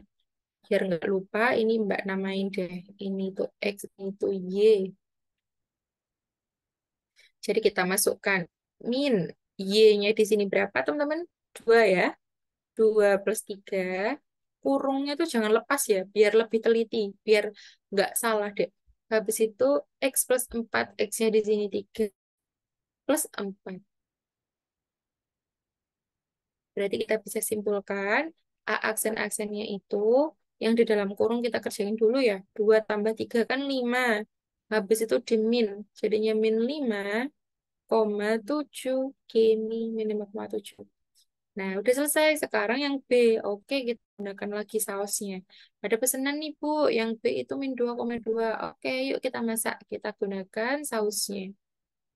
A: Biar nggak lupa, ini Mbak namain deh. Ini tuh X, ini tuh Y. Jadi kita masukkan min Y-nya di sini berapa teman-teman? 2 ya. 2 plus 3. Kurungnya tuh jangan lepas ya, biar lebih teliti. Biar nggak salah deh. Habis itu X plus 4. X-nya di sini 3 plus 4. Berarti kita bisa simpulkan A aksen-aksennya itu yang di dalam kurung kita kerjain dulu ya. 2 tambah 3 kan 5. Habis itu di min. Jadinya min 5,7. Kini min 5,7. Nah, udah selesai. Sekarang yang B. Oke, kita gunakan lagi sausnya. Ada pesanan nih, Bu. Yang B itu min 2,2. Oke, yuk kita masak. Kita gunakan sausnya.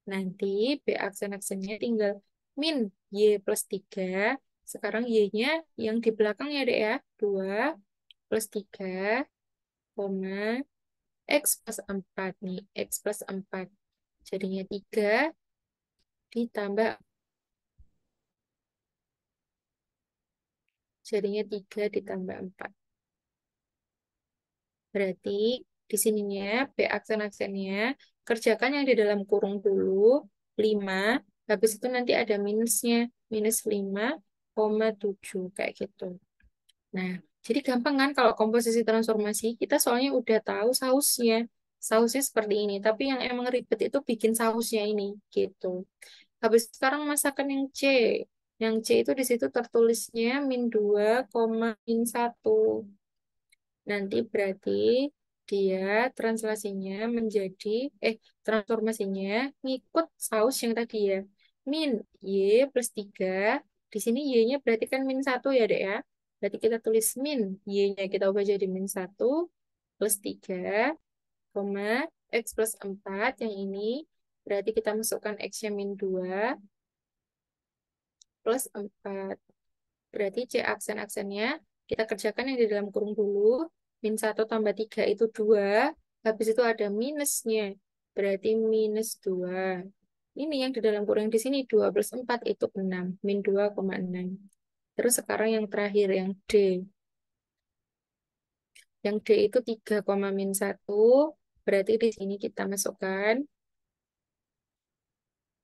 A: Nanti B aksen-aksennya tinggal min Y plus 3. Sekarang Y-nya yang di belakangnya deh ya. 2 plus 3, koma, X plus 4 nih. X plus 4. Jadinya 3 ditambah, jadinya 3 ditambah 4. Berarti di sininya B aksen-aksennya kerjakan yang di dalam kurung dulu 5. Habis itu nanti ada minusnya minus 5,7 kayak gitu. Nah, Jadi gampang kan kalau komposisi transformasi, kita soalnya udah tahu sausnya. Sausnya seperti ini, tapi yang emang ribet itu bikin sausnya ini gitu. Habis sekarang masakan yang C. Yang C itu di situ tertulisnya min 2, min 1. Nanti berarti dia translasinya menjadi, transformasinya ngikut saus yang tadi ya. Min Y plus 3. Di sini Y-nya berarti kan min 1 ya, Dek ya. Berarti kita tulis min. Y-nya kita ubah jadi min 1 plus 3, koma, X plus 4. Yang ini berarti kita masukkan X-nya min 2 plus 4. Berarti C aksen-aksennya kita kerjakan yang di dalam kurung dulu. Min 1 tambah 3 itu 2. Habis itu ada minusnya. Berarti minus 2. Ini yang di dalam kurung di sini 2 plus 4 itu 6. Min 2,6. Terus sekarang yang terakhir yang D. Yang D itu 3, min 1. Berarti di sini kita masukkan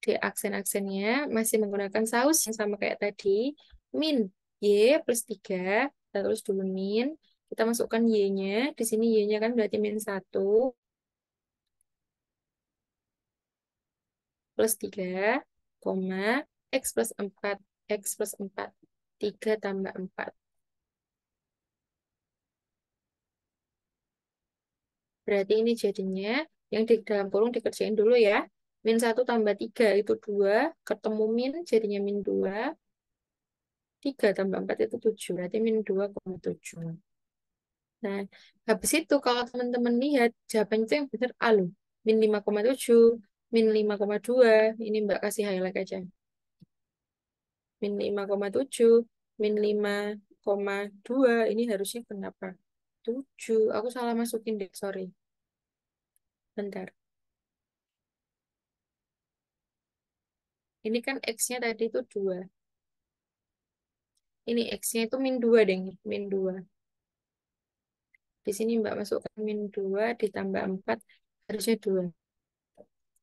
A: D aksen-aksennya masih menggunakan saus yang sama kayak tadi. Min Y plus 3. Kita tulis dulu min. Kita masukkan Y-nya. Di sini Y-nya kan berarti min 1 plus 3, koma, X plus 4. X plus 4. 3 tambah 4. Berarti ini jadinya yang di dalam kurung dikerjain dulu ya. Min 1 tambah 3 itu 2. Ketemu min jadinya min 2. 3 tambah 4 itu 7. Berarti min 2,7. Nah, habis itu kalau teman-teman lihat jawaban itu yang benar A loh. Min 5,7, min 5,2. Ini Mbak kasih highlight aja. Min 5,7, min 5,2. Ini harusnya kenapa? 7. Aku salah masukin deh, sorry. Bentar. Ini kan X-nya tadi itu 2. Ini X-nya itu min 2 deh, min 2. Di sini Mbak masukkan min 2 ditambah 4 harusnya 2.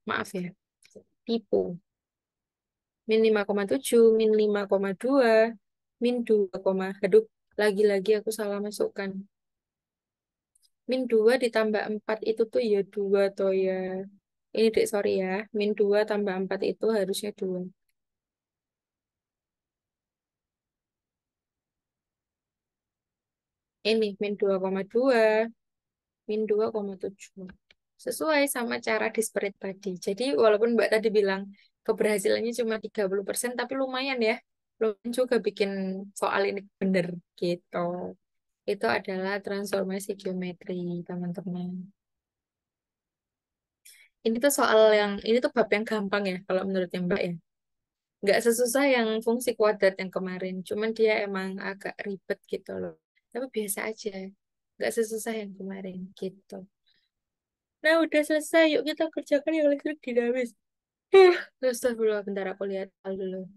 A: Maaf ya, tipu. Min 5,7, min 5,2, min 2, aduh, lagi-lagi aku salah masukkan. Min 2 ditambah 4 itu tuh ya 2 toh ya. Ini dek, sorry ya. Min 2 tambah 4 itu harusnya 2. Ini min 2,2, min 2,7. Sesuai sama cara disparate tadi. Jadi walaupun Mbak tadi bilang keberhasilannya cuma 30%, tapi lumayan ya. Lumayan juga bikin soal ini bener gitu. Itu adalah transformasi geometri, teman-teman. Ini tuh soal yang, ini tuh bab yang gampang ya, kalau menurutnya Mbak ya. Nggak sesusah yang fungsi kuadrat yang kemarin, cuman dia emang agak ribet gitu loh. Tapi biasa aja, nggak sesusah yang kemarin gitu. Nah, udah selesai, yuk kita kerjakan yang listrik dinamis. Terus dulu, bentar aku lihat hal dulu.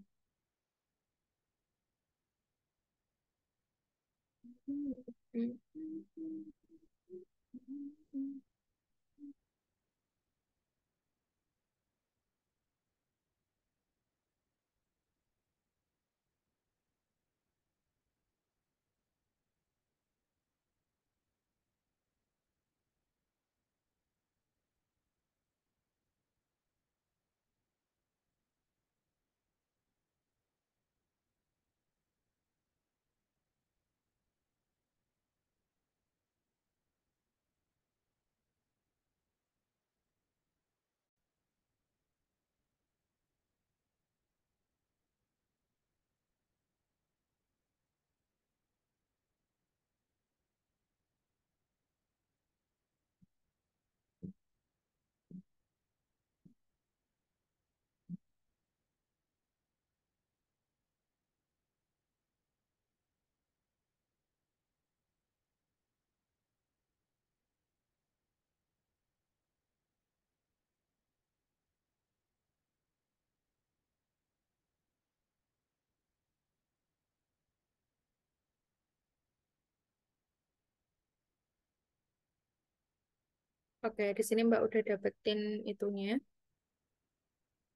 A: Oke, di sini Mbak udah dapetin itunya,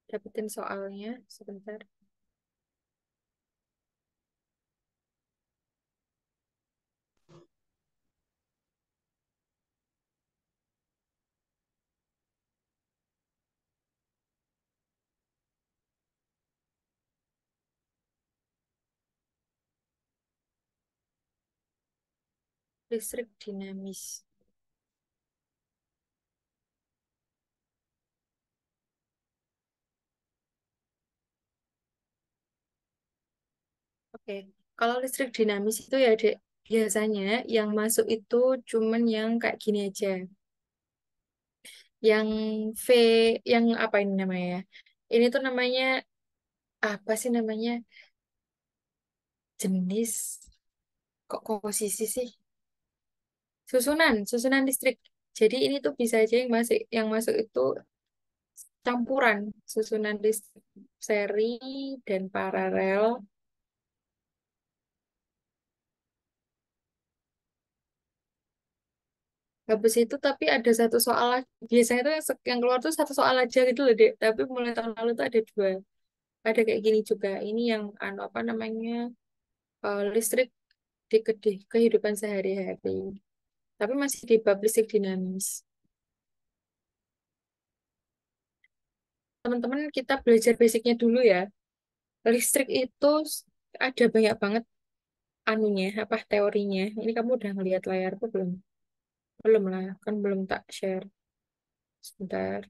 A: dapetin soalnya. Sebentar. Listrik dinamis. Oke, kalau listrik dinamis itu ya, Dek, biasanya yang masuk itu cuman yang kayak gini aja. Yang V, yang apa ini namanya ya? Ini tuh namanya, apa sih namanya? Jenis, kok komposisi sih? Susunan listrik. Jadi ini tuh bisa aja yang masuk itu campuran susunan listrik seri dan paralel. Habis itu tapi ada satu soal lagi. Biasanya tuh yang keluar tuh satu soal aja gitu loh, Dek. Tapi mulai tahun lalu tuh ada dua. Ada kayak gini juga. Ini yang anu apa namanya? Listrik di kehidupan sehari-hari. Tapi masih di bab listrik dinamis. Teman-teman kita belajar basicnya dulu ya. Listrik itu ada banyak banget anunya, apa teorinya. Ini kamu udah ngelihat layarku belum? Belum lah, kan belum tak share. Sebentar.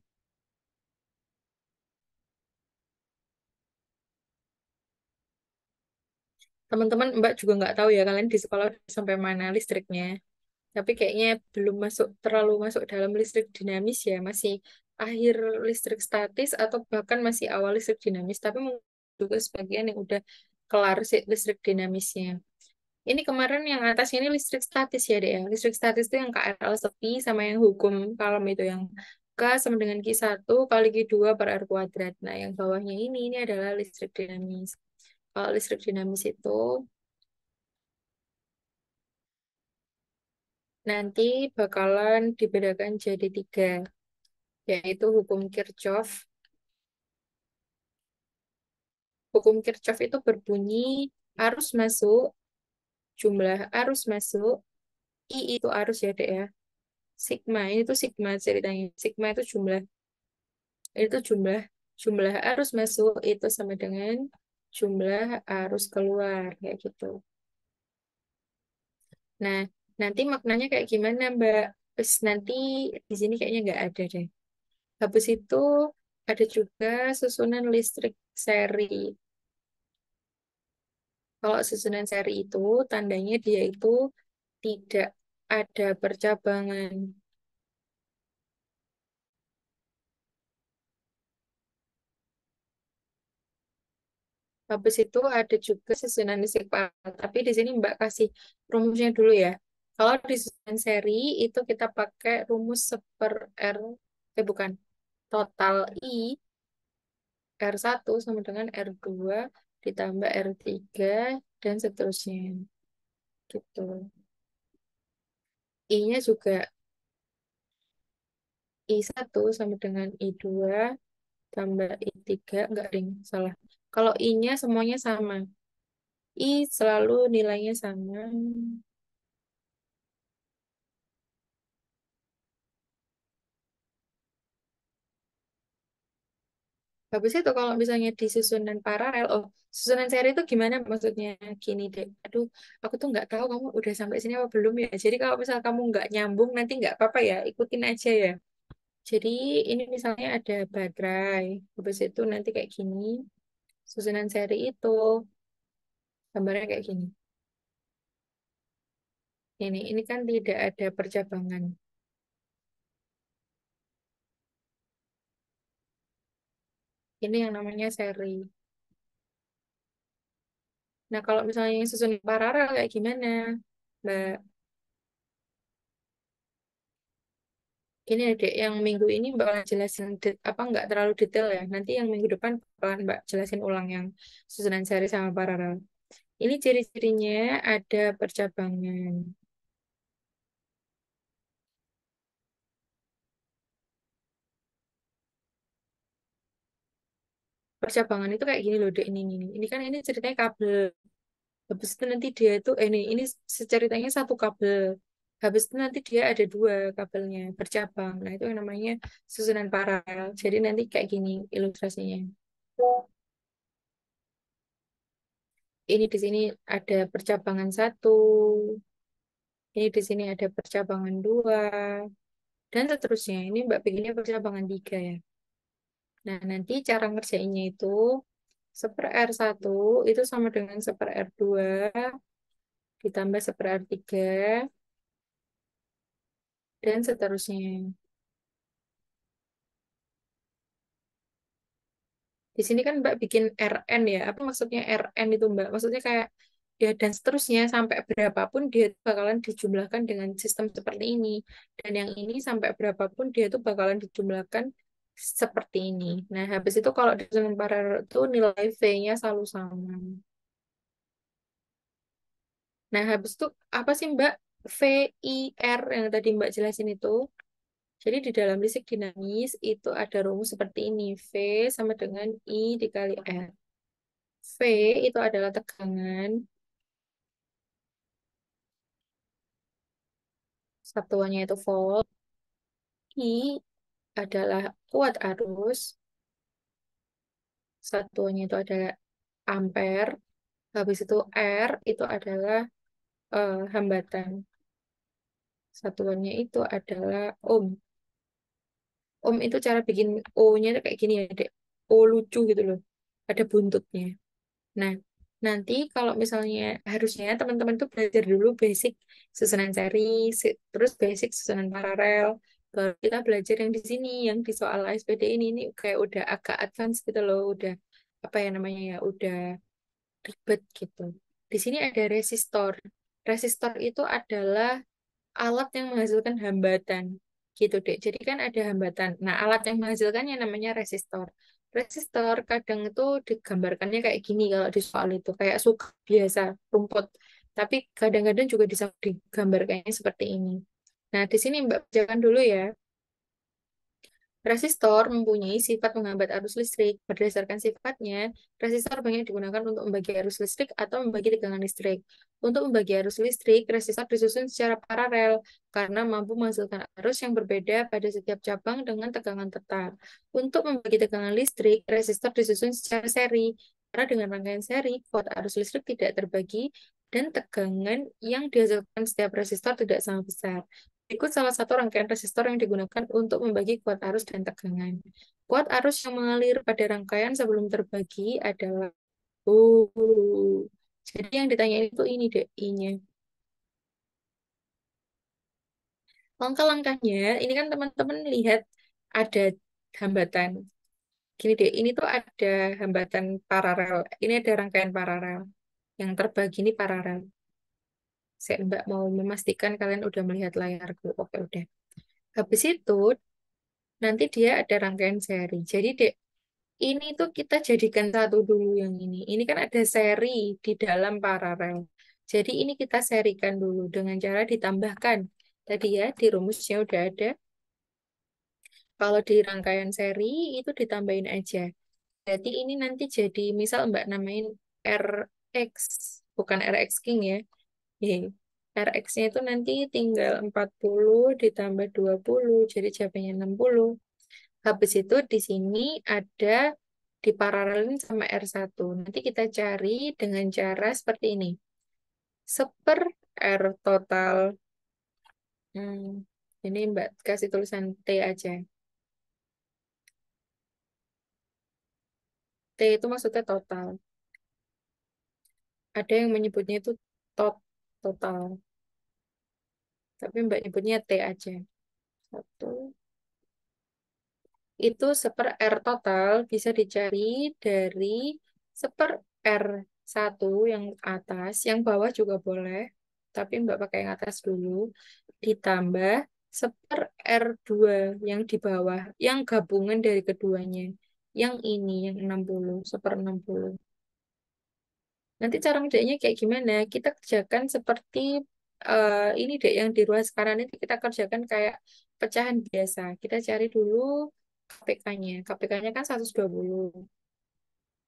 A: Teman-teman, Mbak juga nggak tahu ya kalian di sekolah udah sampai mana listriknya. Tapi kayaknya belum terlalu masuk dalam listrik dinamis ya, masih akhir listrik statis atau bahkan masih awal listrik dinamis. Tapi mungkin juga sebagian yang udah kelar sih listrik dinamisnya. Ini kemarin yang atas ini listrik statis ya, deh ya. Listrik statis itu yang KRL sepi sama yang hukum kalem itu yang K sama dengan Q1 kali Q2 per R kuadrat. Nah, yang bawahnya ini adalah listrik dinamis. Kalau listrik dinamis itu nanti bakalan dibedakan jadi tiga, yaitu hukum Kirchhoff. Hukum Kirchhoff itu berbunyi arus masuk, jumlah arus masuk, I itu arus ya, Dek ya. Sigma, ini tuh sigma ceritanya. Sigma itu jumlah jumlah arus masuk itu sama dengan jumlah arus keluar kayak gitu. Nah, nanti maknanya kayak gimana, Mbak? Terus nanti di sini kayaknya nggak ada deh. Habis itu ada juga susunan listrik seri. Kalau susunan seri itu tandanya dia itu tidak ada percabangan. Habis itu ada juga susunan listrik paralel. Tapi di sini Mbak kasih rumusnya dulu ya. Kalau di susunan seri itu kita pakai rumus 1/R, bukan, total I R1 sama dengan R2 ditambah R3 dan seterusnya. Gitu. I-nya juga I1 sama dengan I2 tambah I3, enggak ding, salah. Kalau I-nya semuanya sama. I selalu nilainya sama. Habis itu kalau misalnya di susunan paralel, oh, susunan seri itu gimana maksudnya? Gini deh, aduh, aku tuh nggak tahu kamu udah sampai sini apa belum ya. Jadi kalau misal kamu nggak nyambung, nanti nggak apa-apa ya, ikutin aja ya. Jadi ini misalnya ada baterai, habis itu nanti kayak gini, susunan seri itu gambarnya kayak gini. Ini kan tidak ada percabangan. Ini yang namanya seri. Nah, kalau misalnya yang susunan paralel kayak gimana, Mbak? Ini adik yang minggu ini Mbak jelasin apa nggak terlalu detail ya. Nanti yang minggu depan bakalan Mbak jelasin ulang yang susunan seri sama paralel. Ini ciri-cirinya ada percabangan. Percabangan itu kayak gini loh, Dek. Ini kan ini ceritanya kabel. Habis itu nanti dia itu ini ceritanya satu kabel. Habis itu nanti dia ada dua kabelnya bercabang. Nah, itu yang namanya susunan paralel. Jadi nanti kayak gini ilustrasinya. Ini di sini ada percabangan satu, Ini di sini ada percabangan 2. Dan seterusnya. Ini Mbak bikinnya percabangan 3 ya. Nah, nanti cara ngerjainnya itu 1/R1 itu sama dengan 1/R2 ditambah 1/R3 dan seterusnya. Di sini kan Mbak bikin RN ya. Apa maksudnya RN itu Mbak? Maksudnya kayak ya dan seterusnya sampai berapapun dia tuh bakalan dijumlahkan dengan sistem seperti ini. Dan yang ini sampai berapapun dia tuh bakalan dijumlahkan seperti ini. Nah, habis itu kalau disusun paralel itu nilai V-nya selalu sama. Nah, habis itu apa sih Mbak? VIR yang tadi Mbak jelasin itu. Jadi di dalam listrik dinamis itu ada rumus seperti ini. V sama dengan I dikali R. V itu adalah tegangan, satuannya itu volt. I adalah kuat arus, satuannya itu adalah ampere. Habis itu R itu adalah hambatan. Satuannya itu adalah ohm. Ohm itu cara bikin O-nya itu kayak gini ya, Dek. O lucu gitu loh. Ada buntutnya. Nah, nanti kalau misalnya harusnya teman-teman tuh belajar dulu basic susunan seri, terus basic susunan paralel. Baru kita belajar yang di sini, yang di soal ASPD ini kayak udah agak advance gitu loh, udah apa ya namanya ya, udah ribet gitu. Di sini ada resistor. Resistor itu adalah alat yang menghasilkan hambatan gitu deh. Jadi kan ada hambatan. Nah, alat yang menghasilkannya namanya resistor. Resistor kadang itu digambarkannya kayak gini kalau di soal itu kayak suka biasa rumput. Tapi kadang-kadang juga bisa digambarkannya seperti ini. Nah, di sini Mbak bacakan dulu ya. Resistor mempunyai sifat menghambat arus listrik. Berdasarkan sifatnya, resistor banyak digunakan untuk membagi arus listrik atau membagi tegangan listrik. Untuk membagi arus listrik, resistor disusun secara paralel karena mampu menghasilkan arus yang berbeda pada setiap cabang dengan tegangan tetap. Untuk membagi tegangan listrik, resistor disusun secara seri. Karena dengan rangkaian seri, kuota arus listrik tidak terbagi dan tegangan yang dihasilkan setiap resistor tidak sama besar. Berikut salah satu rangkaian resistor yang digunakan untuk membagi kuat arus dan tegangan. Kuat arus yang mengalir pada rangkaian sebelum terbagi adalah jadi yang ditanya itu ini deh, I-nya. Langkah-langkahnya, ini kan teman-teman lihat ada hambatan. Gini deh, ini tuh ada hambatan paralel. Ini ada rangkaian paralel. Yang terbagi ini paralel. Saya Mbak mau memastikan kalian udah melihat layarku. Oke, udah. Habis itu, nanti dia ada rangkaian seri. Jadi, dek, ini tuh kita jadikan satu dulu yang ini. Ini kan ada seri di dalam paralel. Jadi ini kita serikan dulu dengan cara ditambahkan. Tadi ya di rumusnya udah ada. Kalau di rangkaian seri itu ditambahin aja. Jadi ini nanti jadi misal Mbak namain RX, bukan RX King ya. RX-nya itu nanti tinggal 40 ditambah 20, jadi jawabnya 60. Habis itu di sini ada diparalelin sama R1. Nanti kita cari dengan cara seperti ini. Seper R total. Hmm, ini Mbak kasih tulisan T aja. T itu maksudnya total. Ada yang menyebutnya itu tot total. Tapi Mbak nyebutnya T aja. Satu. Itu seper R total bisa dicari dari seper R1 yang atas, yang bawah juga boleh, tapi Mbak pakai yang atas dulu, ditambah seper R2 yang di bawah, yang gabungan dari keduanya. Yang ini, yang 60 seper 60. Nanti cara ngerjainnya kayak gimana? Kita kerjakan seperti ini deh, yang di ruang sekarang ini kita kerjakan kayak pecahan biasa. Kita cari dulu KPK-nya. KPK-nya kan 120.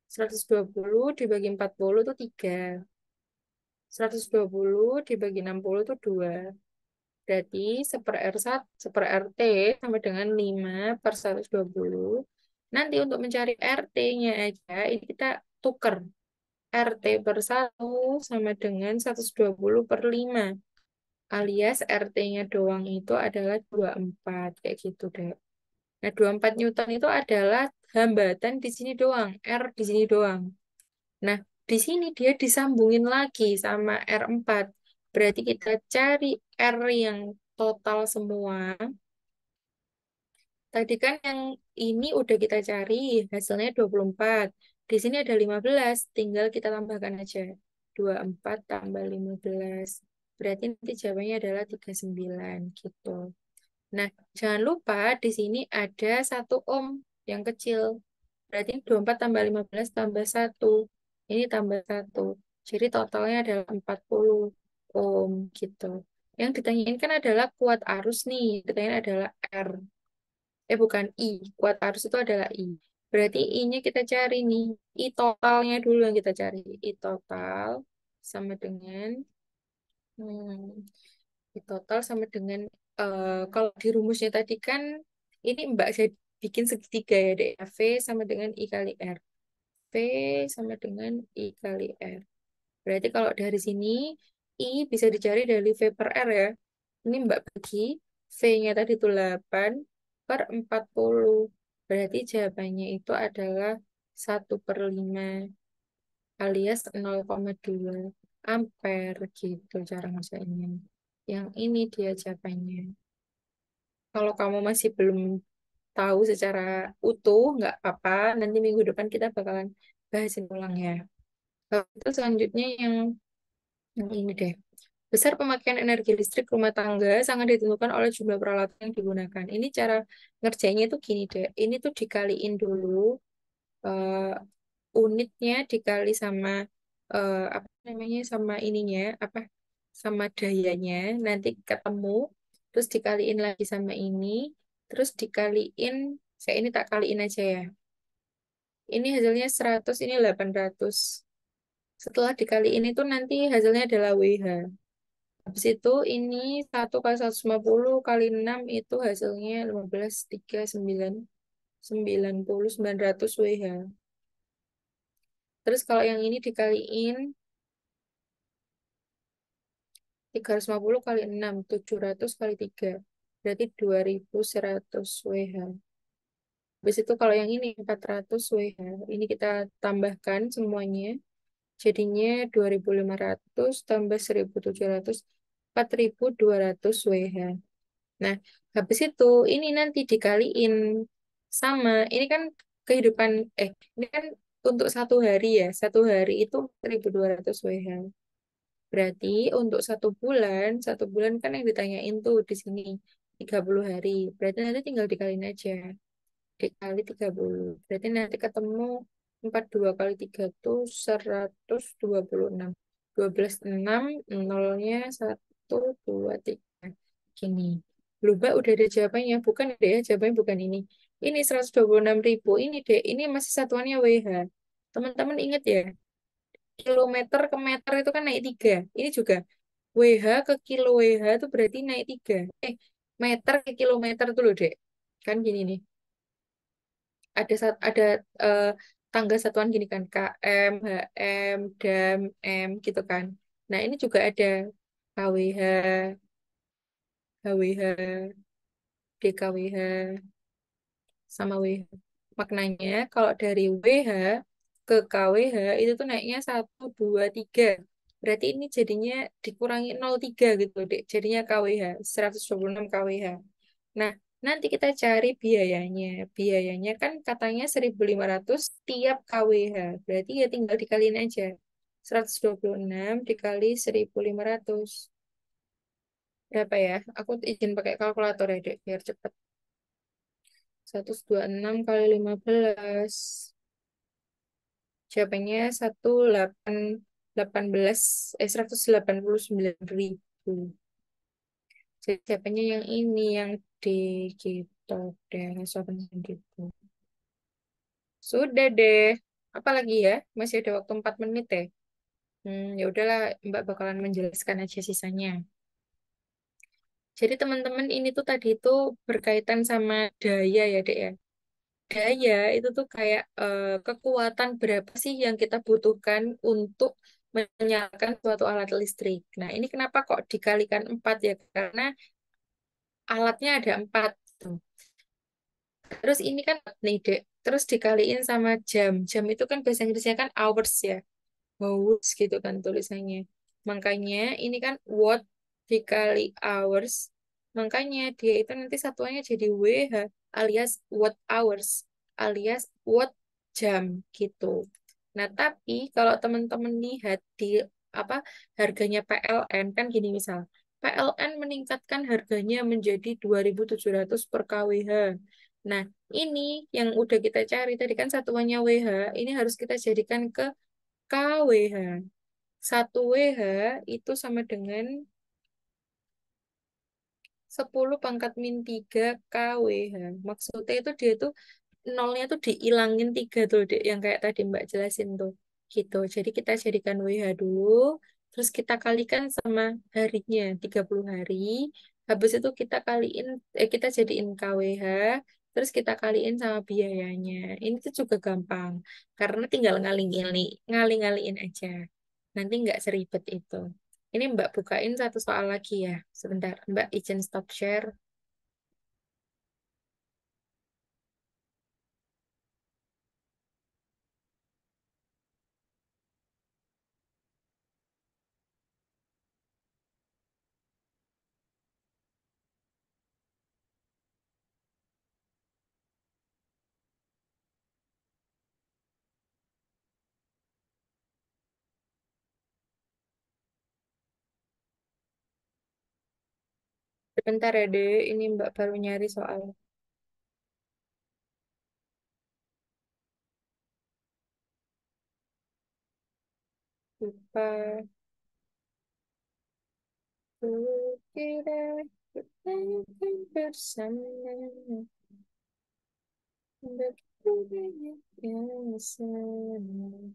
A: 120 dibagi 40 itu 3. 120 dibagi 60 itu 2. Berarti seper R1, seper RT sama dengan 5 per 120. Nanti untuk mencari RT-nya aja, ini kita tuker. RT per 1 sama dengan 120 per 5. alias RT-nya doang itu adalah 24 kayak gitu deh. Nah, 24 Newton itu adalah hambatan di sini doang, R di sini doang. Nah, di sini dia disambungin lagi sama R4. Berarti kita cari R yang total semua. Tadi kan yang ini udah kita cari, hasilnya 24. Di sini ada 15, tinggal kita tambahkan aja. 24 tambah 15. Berarti nanti jawabannya adalah 39 gitu. Nah, jangan lupa di sini ada 1 ohm yang kecil. Berarti 24 tambah 15 tambah 1. Ini tambah 1. Jadi totalnya adalah 40 ohm gitu. Yang ditanyain kan adalah kuat arus nih. Ditanyain adalah R. Bukan I. Kuat arus itu adalah I. Berarti I-nya kita cari nih. I totalnya dulu yang kita cari. I total sama dengan I total sama dengan kalau di rumusnya tadi kan ini Mbak saya bikin segitiga ya deh. V sama dengan I kali R. V sama dengan I kali R. Berarti kalau dari sini I bisa dicari dari V per R ya. Ini Mbak bagi V-nya tadi itu 8 per 40. Berarti jawabannya itu adalah 1/5 alias 0,2 ampere gitu cara ngerjainnya. Yang ini dia jawabannya. Kalau kamu masih belum tahu secara utuh, nggak apa-apa. Nanti minggu depan kita bakalan bahasin ulang ya. Lalu itu selanjutnya yang ini deh. Besar pemakaian energi listrik rumah tangga sangat ditentukan oleh jumlah peralatan yang digunakan. Ini cara ngerjainnya tuh gini deh. Ini tuh dikaliin dulu eh, unitnya dikali sama apa namanya sama ininya apa sama dayanya nanti ketemu terus dikaliin lagi sama ini terus dikaliin saya ini tak kaliin aja ya. Ini hasilnya 100 ini 800. Setelah dikaliin itu nanti hasilnya adalah WH. Habis itu ini 1 kali 150 kali 6 itu hasilnya 15 3 9 90 900 WH. Terus kalau yang ini dikaliin 350 kali 6 700 kali 3 berarti 2100 WH. Habis itu kalau yang ini 400 WH. Ini kita tambahkan semuanya. Jadinya 2500 tambah 1700 4200 WH. Nah, habis itu ini nanti dikaliin sama ini kan kehidupan ini kan untuk 1 hari ya. 1 hari itu 1200 WH. Berarti untuk 1 bulan kan yang ditanyain tuh di sini 30 hari. Berarti nanti tinggal dikaliin aja. Dikali 30. Berarti nanti ketemu 42 kali 3 tuh 126. 12 6 nolnya 1 2 3. Gini. Lupa udah ada jawabannya. Bukan deh, jawabannya bukan ini. Ini 126.000. Ini deh, ini masih satuannya WH. Teman-teman ingat ya, kilometer ke meter itu kan naik 3. Ini juga WH ke kilo WH itu berarti naik 3. Meter ke kilometer tuh loh, Dek. Kan gini nih. Ada eh, tangga satuan gini kan. KM, HM, DAM, M gitu kan. Nah, ini juga ada KWH, HWH, DKWH, sama WH. Maknanya kalau dari WH ke KWH itu tuh naiknya 1 2 3. Berarti ini jadinya dikurangi 0,3 gitu, Dek. Jadinya KWH, 126 KWH. Nah, nanti kita cari biayanya. Biayanya kan katanya 1.500 tiap KWH. Berarti ya tinggal dikaliin aja. 126 dikali 1.500. Berapa ya? Aku izin pakai kalkulator ya, Dek, biar cepet. 126 kali 15. Jawabannya 189.000. Jadi jawabannya yang ini yang D gitu deh, sopan gitu. Sudah deh. Apalagi ya? Masih ada waktu 4 menit ya. Ya udahlah, Mbak bakalan menjelaskan aja sisanya. Jadi teman-teman ini tuh tadi tuh berkaitan sama daya ya, Dek ya. Daya itu tuh kayak kekuatan berapa sih yang kita butuhkan untuk menyalakan suatu alat listrik. Nah, ini kenapa kok dikalikan 4 ya? Karena alatnya ada 4. Terus ini kan nih, Dek. Terus dikaliin sama jam. Jam itu kan bahasa Inggrisnya kan hours ya. Hours gitu kan tulisannya. Makanya ini kan watt dikali hours. Makanya dia itu nanti satuannya jadi WH alias watt hours alias watt jam gitu. Nah, tapi kalau teman-teman lihat di apa harganya PLN kan gini misal. PLN meningkatkan harganya menjadi 2.700 per kWh. Nah, ini yang udah kita cari tadi kan satuannya WH, ini harus kita jadikan ke KWH. 1 WH itu sama dengan 10⁻³ KWH. Maksudnya itu dia tuh nolnya tuh diilangin 3 tuh, Dek, yang kayak tadi Mbak jelasin tuh. Gitu. Jadi kita jadikan WH dulu, terus kita kalikan sama harinya, 30 hari. Habis itu kita jadiin KWH, terus kita kaliin sama biayanya. Ini tuh juga gampang, karena tinggal ngali-ngaliin aja. Nanti nggak seribet itu. Ini Mbak bukain satu soal lagi ya. Sebentar, Mbak izin stop share. Sebentar ya, Dek. Ini Mbak baru nyari soal. Lupa. Kukira kita akan bersama. Begitu banyak yang sama.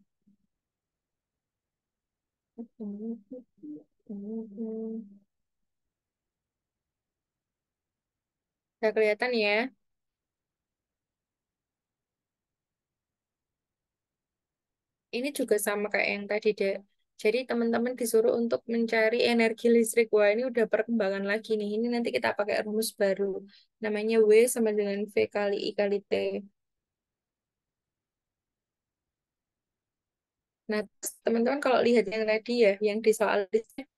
A: Udah kelihatan ya. Ini juga sama kayak yang tadi, Dek. Jadi teman-teman disuruh untuk mencari energi listrik. Wah, ini udah perkembangan lagi nih. Ini nanti kita pakai rumus baru. Namanya W sama dengan V kali I kali T. Nah, terus teman-teman kalau lihat yang tadi ya, yang di soal listnya,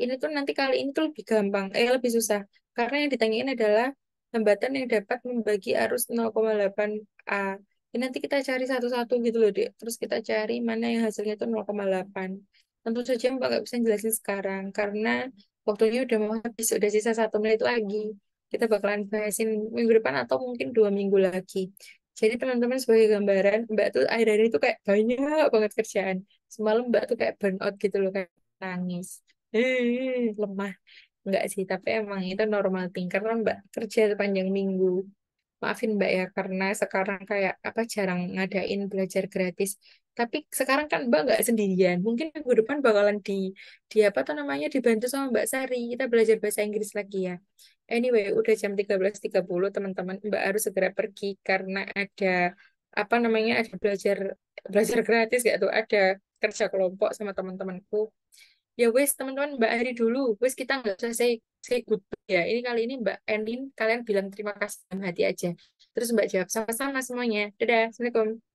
A: ini tuh nanti kali ini tuh lebih gampang, lebih susah. Karena yang ditanyain adalah hambatan yang dapat membagi arus 0,8 A. Ini nanti kita cari satu-satu gitu loh, Dek. Terus kita cari mana yang hasilnya itu 0,8. Tentu saja Mbak nggak bisa jelasin sekarang, karena waktunya udah mau habis, udah sisa 1 menit lagi. Kita bakalan bahasin minggu depan atau mungkin 2 minggu lagi. Jadi teman-teman sebagai gambaran, Mbak tuh akhir-akhir itu kayak banyak banget kerjaan. Semalam Mbak tuh kayak burn out gitu loh, kayak nangis. Lemah. Enggak sih, tapi emang itu normal thing. Karena Mbak kerja sepanjang minggu. Maafin Mbak ya, karena sekarang kayak apa jarang ngadain belajar gratis. Tapi sekarang kan Mbak nggak sendirian. Mungkin minggu depan bakalan di apa tuh namanya dibantu sama Mbak Sari. Kita belajar bahasa Inggris lagi ya. Anyway, udah jam 13.30 teman-teman. Mbak harus segera pergi karena ada apa namanya ada belajar belajar gratis gak tuh? Ada kerja kelompok sama teman-temanku. Ya wes teman-teman Mbak Ari dulu. Wes kita nggak usah say goodbye ya. Ini kali ini Mbak Endin kalian bilang terima kasih dalam hati aja. Terus Mbak jawab sama-sama semuanya. Dadah, Assalamualaikum.